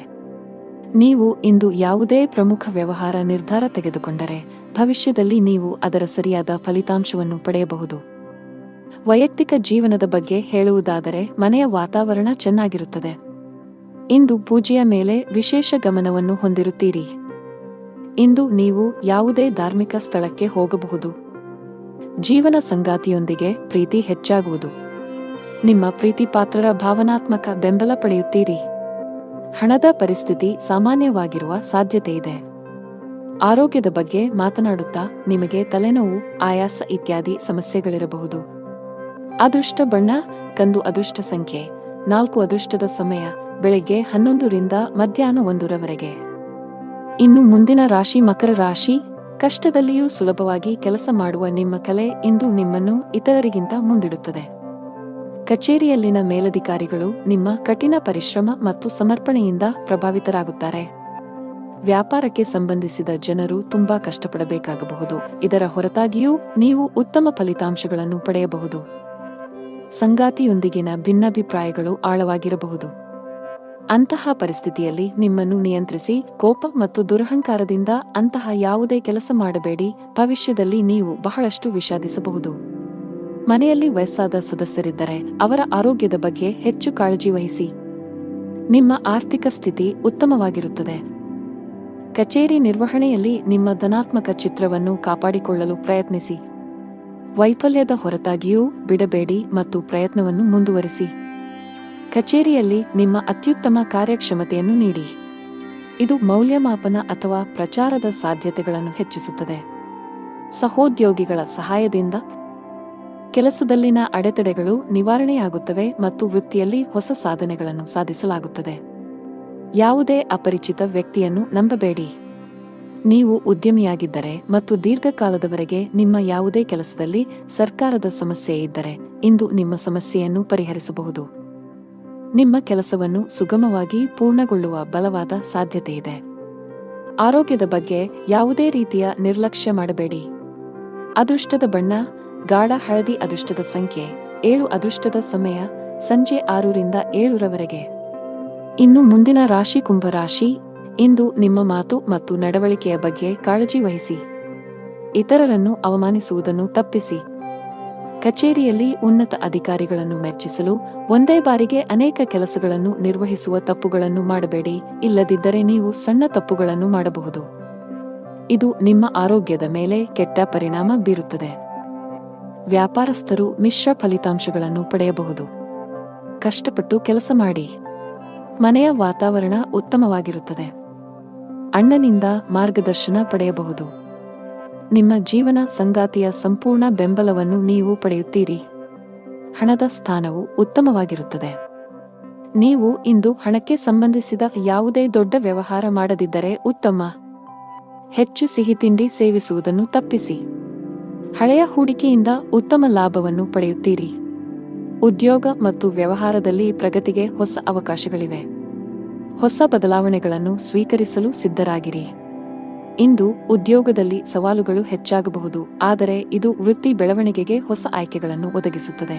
ನೀವು ಇಂದು ಯಾವುದೇ ಪ್ರಮುಖ ವ್ಯವಹಾರ ನಿರ್ಧಾರ ತೆಗೆದುಕೊಂಡರೆ ಭವಿಷ್ಯದಲ್ಲಿ ನೀವು ಅದರ ಸರಿಯಾದ ಫಲಿತಾಂಶವನ್ನು ಪಡೆಯಬಹುದು. ವೈಯಕ್ತಿಕ ಜೀವನದ ಬಗ್ಗೆ ಹೇಳುವುದಾದರೆ ಮನೆಯ ವಾತಾವರಣ ಚೆನ್ನಾಗಿರುತ್ತದೆ. ಇಂದು ಪೂಜೆಯ ಮೇಲೆ ವಿಶೇಷ ಗಮನವನ್ನು ಹೊಂದಿರುತ್ತೀರಿ. ಇಂದು ನೀವು ಯಾವುದೇ ಧಾರ್ಮಿಕ ಸ್ಥಳಕ್ಕೆ ಹೋಗಬಹುದು. ಜೀವನ ಸಂಗಾತಿಯೊಂದಿಗೆ ಪ್ರೀತಿ ಹೆಚ್ಚಾಗುವುದು. ನಿಮ್ಮ ಪ್ರೀತಿ ಪಾತ್ರರ ಭಾವನಾತ್ಮಕ ಬೆಂಬಲ ಪಡೆಯುತ್ತೀರಿ. ಹಣದ ಪರಿಸ್ಥಿತಿ ಸಾಮಾನ್ಯವಾಗಿರುವ ಸಾಧ್ಯತೆಯಿದೆ. ಆರೋಗ್ಯದ ಬಗ್ಗೆ ಮಾತನಾಡುತ್ತಾ ನಿಮಗೆ ತಲೆನೋವು, ಆಯಾಸ ಇತ್ಯಾದಿ ಸಮಸ್ಯೆಗಳಿರಬಹುದು. ಅದೃಷ್ಟ ಬಣ್ಣ ಕಂದು, ಅದೃಷ್ಟ ಸಂಖ್ಯೆ 4, ಅದೃಷ್ಟದ ಸಮಯ ಬೆಳಿಗ್ಗೆ 11 ರಿಂದ ಮಧ್ಯಾಹ್ನ 1 ರವರೆಗೆ. ಇನ್ನು ಮುಂದಿನ ರಾಶಿ ಮಕರ ರಾಶಿ. ಕಷ್ಟದಲ್ಲಿಯೂ ಸುಲಭವಾಗಿ ಕೆಲಸ ಮಾಡುವ ನಿಮ್ಮ ಕಲೆ ಇಂದು ನಿಮ್ಮನ್ನು ಇತರರಿಗಿಂತ ಮುಂದಿಡುತ್ತದೆ. ಕಚೇರಿಯಲ್ಲಿನ ಮೇಲಧಿಕಾರಿಗಳು ನಿಮ್ಮ ಕಠಿಣ ಪರಿಶ್ರಮ ಮತ್ತು ಸಮರ್ಪಣೆಯಿಂದ ಪ್ರಭಾವಿತರಾಗುತ್ತಾರೆ. ವ್ಯಾಪಾರಕ್ಕೆ ಸಂಬಂಧಿಸಿದ ಜನರು ತುಂಬಾ ಕಷ್ಟಪಡಬೇಕಾಗಬಹುದು. ಇದರ ಹೊರತಾಗಿಯೂ ನೀವು ಉತ್ತಮ ಫಲಿತಾಂಶಗಳನ್ನು ಪಡೆಯಬಹುದು. ಸಂಗಾತಿಯೊಂದಿಗಿನ ಭಿನ್ನಾಭಿಪ್ರಾಯಗಳು ಆಳವಾಗಿರಬಹುದು. ಅಂತಹ ಪರಿಸ್ಥಿತಿಯಲ್ಲಿ ನಿಮ್ಮನ್ನು ನಿಯಂತ್ರಿಸಿ, ಕೋಪ ಮತ್ತು ದುರಹಂಕಾರದಿಂದ ಅಂತಹ ಯಾವುದೇ ಕೆಲಸ ಮಾಡಬೇಡಿ. ಭವಿಷ್ಯದಲ್ಲಿ ನೀವು ಬಹಳಷ್ಟು ವಿಷಾದಿಸಬಹುದು. ಮನೆಯಲ್ಲಿ ವಯಸ್ಸಾದ ಸದಸ್ಯರಿದ್ದರೆ ಅವರ ಆರೋಗ್ಯದ ಬಗ್ಗೆ ಹೆಚ್ಚು ಕಾಳಜಿ ವಹಿಸಿ. ನಿಮ್ಮ ಆರ್ಥಿಕ ಸ್ಥಿತಿ ಉತ್ತಮವಾಗಿರುತ್ತದೆ. ಕಚೇರಿ ನಿರ್ವಹಣೆಯಲ್ಲಿ ನಿಮ್ಮ ಧನಾತ್ಮಕ ಚಿತ್ರವನ್ನು ಕಾಪಾಡಿಕೊಳ್ಳಲು ಪ್ರಯತ್ನಿಸಿ. ವೈಫಲ್ಯದ ಹೊರತಾಗಿಯೂ ಬಿಡಬೇಡಿ ಮತ್ತು ಪ್ರಯತ್ನವನ್ನು ಮುಂದುವರಿಸಿ. ಕಚೇರಿಯಲ್ಲಿ ನಿಮ್ಮ ಅತ್ಯುತ್ತಮ ಕಾರ್ಯಕ್ಷಮತೆಯನ್ನು ನೀಡಿ. ಇದು ಮೌಲ್ಯಮಾಪನ ಅಥವಾ ಪ್ರಚಾರದ ಸಾಧ್ಯತೆಗಳನ್ನು ಹೆಚ್ಚಿಸುತ್ತದೆ. ಸಹೋದ್ಯೋಗಿಗಳ ಸಹಾಯದಿಂದ ಕೆಲಸದಲ್ಲಿನ ಅಡೆತಡೆಗಳು ನಿವಾರಣೆಯಾಗುತ್ತವೆ ಮತ್ತು ವೃತ್ತಿಯಲ್ಲಿ ಹೊಸ ಸಾಧನೆಗಳನ್ನು ಸಾಧಿಸಲಾಗುತ್ತದೆ. ಯಾವುದೇ ಅಪರಿಚಿತ ವ್ಯಕ್ತಿಯನ್ನು ನಂಬಬೇಡಿ. ನೀವು ಉದ್ಯಮಿಯಾಗಿದ್ದರೆ ಮತ್ತು ದೀರ್ಘಕಾಲದವರೆಗೆ ನಿಮ್ಮ ಯಾವುದೇ ಕೆಲಸದಲ್ಲಿ ಸರ್ಕಾರದ ಸಮಸ್ಯೆ ಇದ್ದರೆ ಇಂದು ನಿಮ್ಮ ಸಮಸ್ಯೆಯನ್ನು ಪರಿಹರಿಸಬಹುದು. ನಿಮ್ಮ ಕೆಲಸವನ್ನು ಸುಗಮವಾಗಿ ಪೂರ್ಣಗೊಳ್ಳುವ ಬಲವಾದ ಸಾಧ್ಯತೆಯಿದೆ. ಆರೋಗ್ಯದ ಬಗ್ಗೆ ಯಾವುದೇ ರೀತಿಯ ನಿರ್ಲಕ್ಷ್ಯ ಮಾಡಬೇಡಿ. ಅದೃಷ್ಟದ ಬಣ್ಣ ಗಾಢ ಹಳದಿ, ಅದೃಷ್ಟದ ಸಂಖ್ಯೆ 7, ಅದೃಷ್ಟದ ಸಮಯ ಸಂಜೆ 6 ರಿಂದ 7 ರವರೆಗೆ. ಇನ್ನು ಮುಂದಿನ ರಾಶಿ ಕುಂಭರಾಶಿ. ಇಂದು ನಿಮ್ಮ ಮಾತು ಮತ್ತು ನಡವಳಿಕೆಯ ಬಗ್ಗೆ ಕಾಳಜಿ ವಹಿಸಿ. ಇತರರನ್ನು ಅವಮಾನಿಸುವುದನ್ನು ತಪ್ಪಿಸಿ. ಕಚೇರಿಯಲ್ಲಿ ಉನ್ನತ ಅಧಿಕಾರಿಗಳನ್ನು ಮೆಚ್ಚಿಸಲು ಒಂದೇ ಬಾರಿಗೆ ಅನೇಕ ಕೆಲಸಗಳನ್ನು ನಿರ್ವಹಿಸುವ ತಪ್ಪುಗಳನ್ನು ಮಾಡಬೇಡಿ. ಇಲ್ಲದಿದ್ದರೆ ನೀವು ಸಣ್ಣ ತಪ್ಪುಗಳನ್ನು ಮಾಡಬಹುದು. ಇದು ನಿಮ್ಮ ಆರೋಗ್ಯದ ಮೇಲೆ ಕೆಟ್ಟ ಪರಿಣಾಮ ಬೀರುತ್ತದೆ. ವ್ಯಾಪಾರಸ್ಥರು ಮಿಶ್ರ ಫಲಿತಾಂಶಗಳನ್ನು ಪಡೆಯಬಹುದು. ಕಷ್ಟಪಟ್ಟು ಕೆಲಸ ಮಾಡಿ. ಮನೆಯ ವಾತಾವರಣ ಉತ್ತಮವಾಗಿರುತ್ತದೆ. ಅಣ್ಣನಿಂದ ಮಾರ್ಗದರ್ಶನ ಪಡೆಯಬಹುದು. ನಿಮ್ಮ ಜೀವನ ಸಂಗಾತಿಯ ಸಂಪೂರ್ಣ ಬೆಂಬಲವನ್ನು ನೀವು ಪಡೆಯುತ್ತೀರಿ. ಹಣದ ಸ್ಥಾನವು ಉತ್ತಮವಾಗಿರುತ್ತದೆ. ನೀವು ಇಂದು ಹಣಕ್ಕೆ ಸಂಬಂಧಿಸಿದ ಯಾವುದೇ ದೊಡ್ಡ ವ್ಯವಹಾರ ಮಾಡದಿದ್ದರೆ ಉತ್ತಮ. ಹೆಚ್ಚು ಸಿಹಿತಿಂಡಿ ಸೇವಿಸುವುದನ್ನು ತಪ್ಪಿಸಿ. ಹಳೆಯ ಹೂಡಿಕೆಯಿಂದ ಉತ್ತಮ ಲಾಭವನ್ನು ಪಡೆಯುತ್ತೀರಿ. ಉದ್ಯೋಗ ಮತ್ತು ವ್ಯವಹಾರದಲ್ಲಿ ಪ್ರಗತಿಗೆ ಹೊಸ ಅವಕಾಶಗಳಿವೆ. ಹೊಸ ಬದಲಾವಣೆಗಳನ್ನು ಸ್ವೀಕರಿಸಲು ಸಿದ್ಧರಾಗಿರಿ. ಇಂದು ಉದ್ಯೋಗದಲ್ಲಿ ಸವಾಲುಗಳು ಹೆಚ್ಚಾಗಬಹುದು, ಆದರೆ ಇದು ವೃತ್ತಿ ಬೆಳವಣಿಗೆಗೆ ಹೊಸ ಆಯ್ಕೆಗಳನ್ನು ಒದಗಿಸುತ್ತದೆ.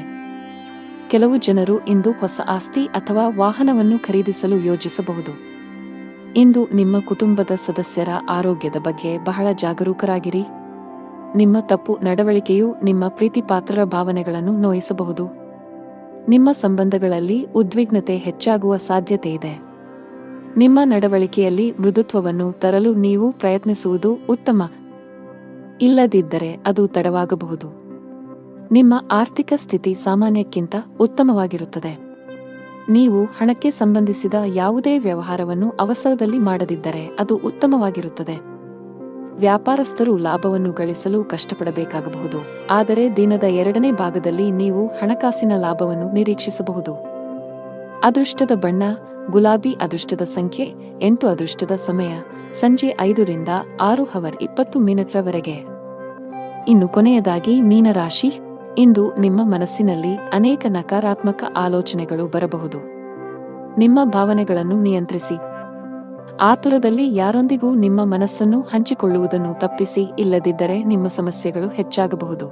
ಕೆಲವು ಜನರು ಇಂದು ಹೊಸ ಆಸ್ತಿ ಅಥವಾ ವಾಹನವನ್ನು ಖರೀದಿಸಲು ಯೋಜಿಸಬಹುದು. ಇಂದು ನಿಮ್ಮ ಕುಟುಂಬದ ಸದಸ್ಯರ ಆರೋಗ್ಯದ ಬಗ್ಗೆ ಬಹಳ ಜಾಗರೂಕರಾಗಿರಿ. ನಿಮ್ಮ ತಪ್ಪು ನಡವಳಿಕೆಯು ನಿಮ್ಮ ಪ್ರೀತಿಪಾತ್ರರ ಭಾವನೆಗಳನ್ನು ನೋಯಿಸಬಹುದು. ನಿಮ್ಮ ಸಂಬಂಧಗಳಲ್ಲಿ ಉದ್ವಿಗ್ನತೆ ಹೆಚ್ಚಾಗುವ ಸಾಧ್ಯತೆಯಿದೆ. ನಿಮ್ಮ ನಡವಳಿಕೆಯಲ್ಲಿ ಮೃದುತ್ವವನ್ನು ತರಲು ನೀವು ಪ್ರಯತ್ನಿಸುವುದು ಉತ್ತಮ. ಇಲ್ಲದಿದ್ದರೆ ಅದು ತಡವಾಗಬಹುದು. ನಿಮ್ಮ ಆರ್ಥಿಕ ಸ್ಥಿತಿ ಸಾಮಾನ್ಯಕ್ಕಿಂತ ಉತ್ತಮವಾಗಿರುತ್ತದೆ. ನೀವು ಹಣಕ್ಕೆ ಸಂಬಂಧಿಸಿದ ಯಾವುದೇ ವ್ಯವಹಾರವನ್ನು ಅವಸರದಲ್ಲಿ ಮಾಡದಿದ್ದರೆ ಅದು ಉತ್ತಮವಾಗಿರುತ್ತದೆ. ವ್ಯಾಪಾರಸ್ಥರು ಲಾಭವನ್ನು ಗಳಿಸಲು ಕಷ್ಟಪಡಬೇಕಾಗಬಹುದು, ಆದರೆ ದಿನದ 2ನೇ ಭಾಗದಲ್ಲಿ ನೀವು ಹಣಕಾಸಿನ ಲಾಭವನ್ನು ನಿರೀಕ್ಷಿಸಬಹುದು. ಅದೃಷ್ಟದ ಬಣ್ಣ ಗುಲಾಬಿ, ಅದೃಷ್ಟದ ಸಂಖ್ಯೆ 8, ಅದೃಷ್ಟದ ಸಮಯ ಸಂಜೆ 5 ರಿಂದ 6:20 ರವರೆಗೆ. ಇನ್ನು ಕೊನೆಯದಾಗಿ ಮೀನರಾಶಿ. ಇಂದು ನಿಮ್ಮ ಮನಸ್ಸಿನಲ್ಲಿ ಅನೇಕ ನಕಾರಾತ್ಮಕ ಆಲೋಚನೆಗಳು ಬರಬಹುದು. ನಿಮ್ಮ ಭಾವನೆಗಳನ್ನು ನಿಯಂತ್ರಿಸಿ. ಆತುರದಲ್ಲಿ ಯಾರೊಂದಿಗೂ ನಿಮ್ಮ ಮನಸ್ಸನ್ನು ಹಂಚಿಕೊಳ್ಳುವುದನ್ನು ತಪ್ಪಿಸಿ. ಇಲ್ಲದಿದ್ದರೆ ನಿಮ್ಮ ಸಮಸ್ಯೆಗಳು ಹೆಚ್ಚಾಗಬಹುದು.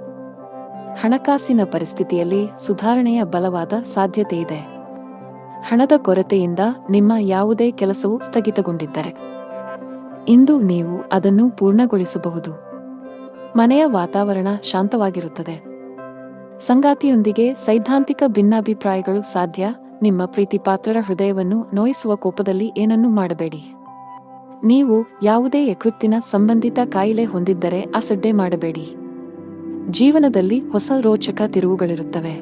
ಹಣಕಾಸಿನ ಪರಿಸ್ಥಿತಿಯಲ್ಲಿ ಸುಧಾರಣೆಯ ಬಲವಾದ ಸಾಧ್ಯತೆಯಿದೆ. ಹಣದ ಕೊರತೆಯಿಂದ ನಿಮ್ಮ ಯಾವುದೇ ಕೆಲಸವು ಸ್ಥಗಿತಗೊಂಡಿದ್ದರೆ ಇಂದು ನೀವು ಅದನ್ನು ಪೂರ್ಣಗೊಳಿಸಬಹುದು. ಮನೆಯ ವಾತಾವರಣ ಶಾಂತವಾಗಿರುತ್ತದೆ. ಸಂಗಾತಿಯೊಂದಿಗೆ ಸೈದ್ಧಾಂತಿಕ ಭಿನ್ನಾಭಿಪ್ರಾಯಗಳು ಸಾಧ್ಯ. ನಿಮ್ಮ ಪ್ರೀತಿಪಾತ್ರರ ಹೃದಯವನ್ನು ನೋಯಿಸುವ ಕೋಪದಲ್ಲಿ ಏನನ್ನೂ ಮಾಡಬೇಡಿ. ನೀವು ಯಾವುದೇ ಯಕೃತ್ತಿನ ಸಂಬಂಧಿತ ಕಾಯಿಲೆ ಹೊಂದಿದ್ದರೆ ಅಸಡ್ಡೆ ಮಾಡಬೇಡಿ. ಜೀವನದಲ್ಲಿ ಹೊಸ ರೋಚಕ ತಿರುವುಗಳಿರುತ್ತವೆ.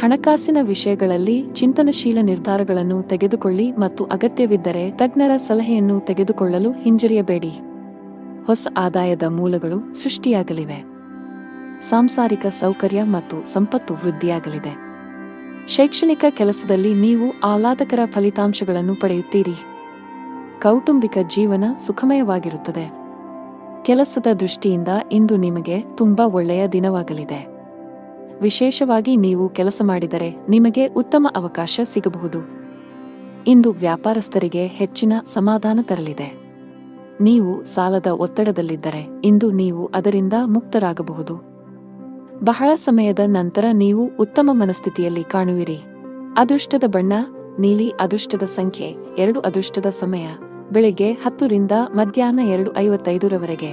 ಹಣಕಾಸಿನ ವಿಷಯಗಳಲ್ಲಿ ಚಿಂತನಶೀಲ ನಿರ್ಧಾರಗಳನ್ನು ತೆಗೆದುಕೊಳ್ಳಿ ಮತ್ತು ಅಗತ್ಯವಿದ್ದರೆ ತಜ್ಞರ ಸಲಹೆಯನ್ನು ತೆಗೆದುಕೊಳ್ಳಲು ಹಿಂಜರಿಯಬೇಡಿ. ಹೊಸ ಆದಾಯದ ಮೂಲಗಳು ಸೃಷ್ಟಿಯಾಗಲಿವೆ. ಸಾಂಸಾರಿಕ ಸೌಕರ್ಯ ಮತ್ತು ಸಂಪತ್ತು ವೃದ್ಧಿಯಾಗಲಿದೆ. ಶೈಕ್ಷಣಿಕ ಕೆಲಸದಲ್ಲಿ ನೀವು ಆಹ್ಲಾದಕರ ಫಲಿತಾಂಶಗಳನ್ನು ಪಡೆಯುತ್ತೀರಿ. ಕೌಟುಂಬಿಕ ಜೀವನ ಸುಖಮಯವಾಗಿರುತ್ತದೆ. ಕೆಲಸದ ದೃಷ್ಟಿಯಿಂದ ಇಂದು ನಿಮಗೆ ತುಂಬಾ ಒಳ್ಳೆಯ ದಿನವಾಗಲಿದೆ. ವಿಶೇಷವಾಗಿ ನೀವು ಕೆಲಸ ಮಾಡಿದರೆ ನಿಮಗೆ ಉತ್ತಮ ಅವಕಾಶ ಸಿಗಬಹುದು. ಇಂದು ವ್ಯಾಪಾರಸ್ಥರಿಗೆ ಹೆಚ್ಚಿನ ಸಮಾಧಾನ ತರಲಿದೆ. ನೀವು ಸಾಲದ ಒತ್ತಡದಲ್ಲಿದ್ದರೆ ಇಂದು ನೀವು ಅದರಿಂದ ಮುಕ್ತರಾಗಬಹುದು. ಬಹಳ ಸಮಯದ ನಂತರ ನೀವು ಉತ್ತಮ ಮನಸ್ಥಿತಿಯಲ್ಲಿ ಕಾಣುವಿರಿ. ಅದೃಷ್ಟದ ಬಣ್ಣ ನೀಲಿ. ಅದೃಷ್ಟದ ಸಂಖ್ಯೆ 2. ಅದೃಷ್ಟದ ಸಮಯ ಬೆಳಿಗ್ಗೆ 10 ರಿಂದ ಮಧ್ಯಾಹ್ನ 2:55 ರವರೆಗೆ.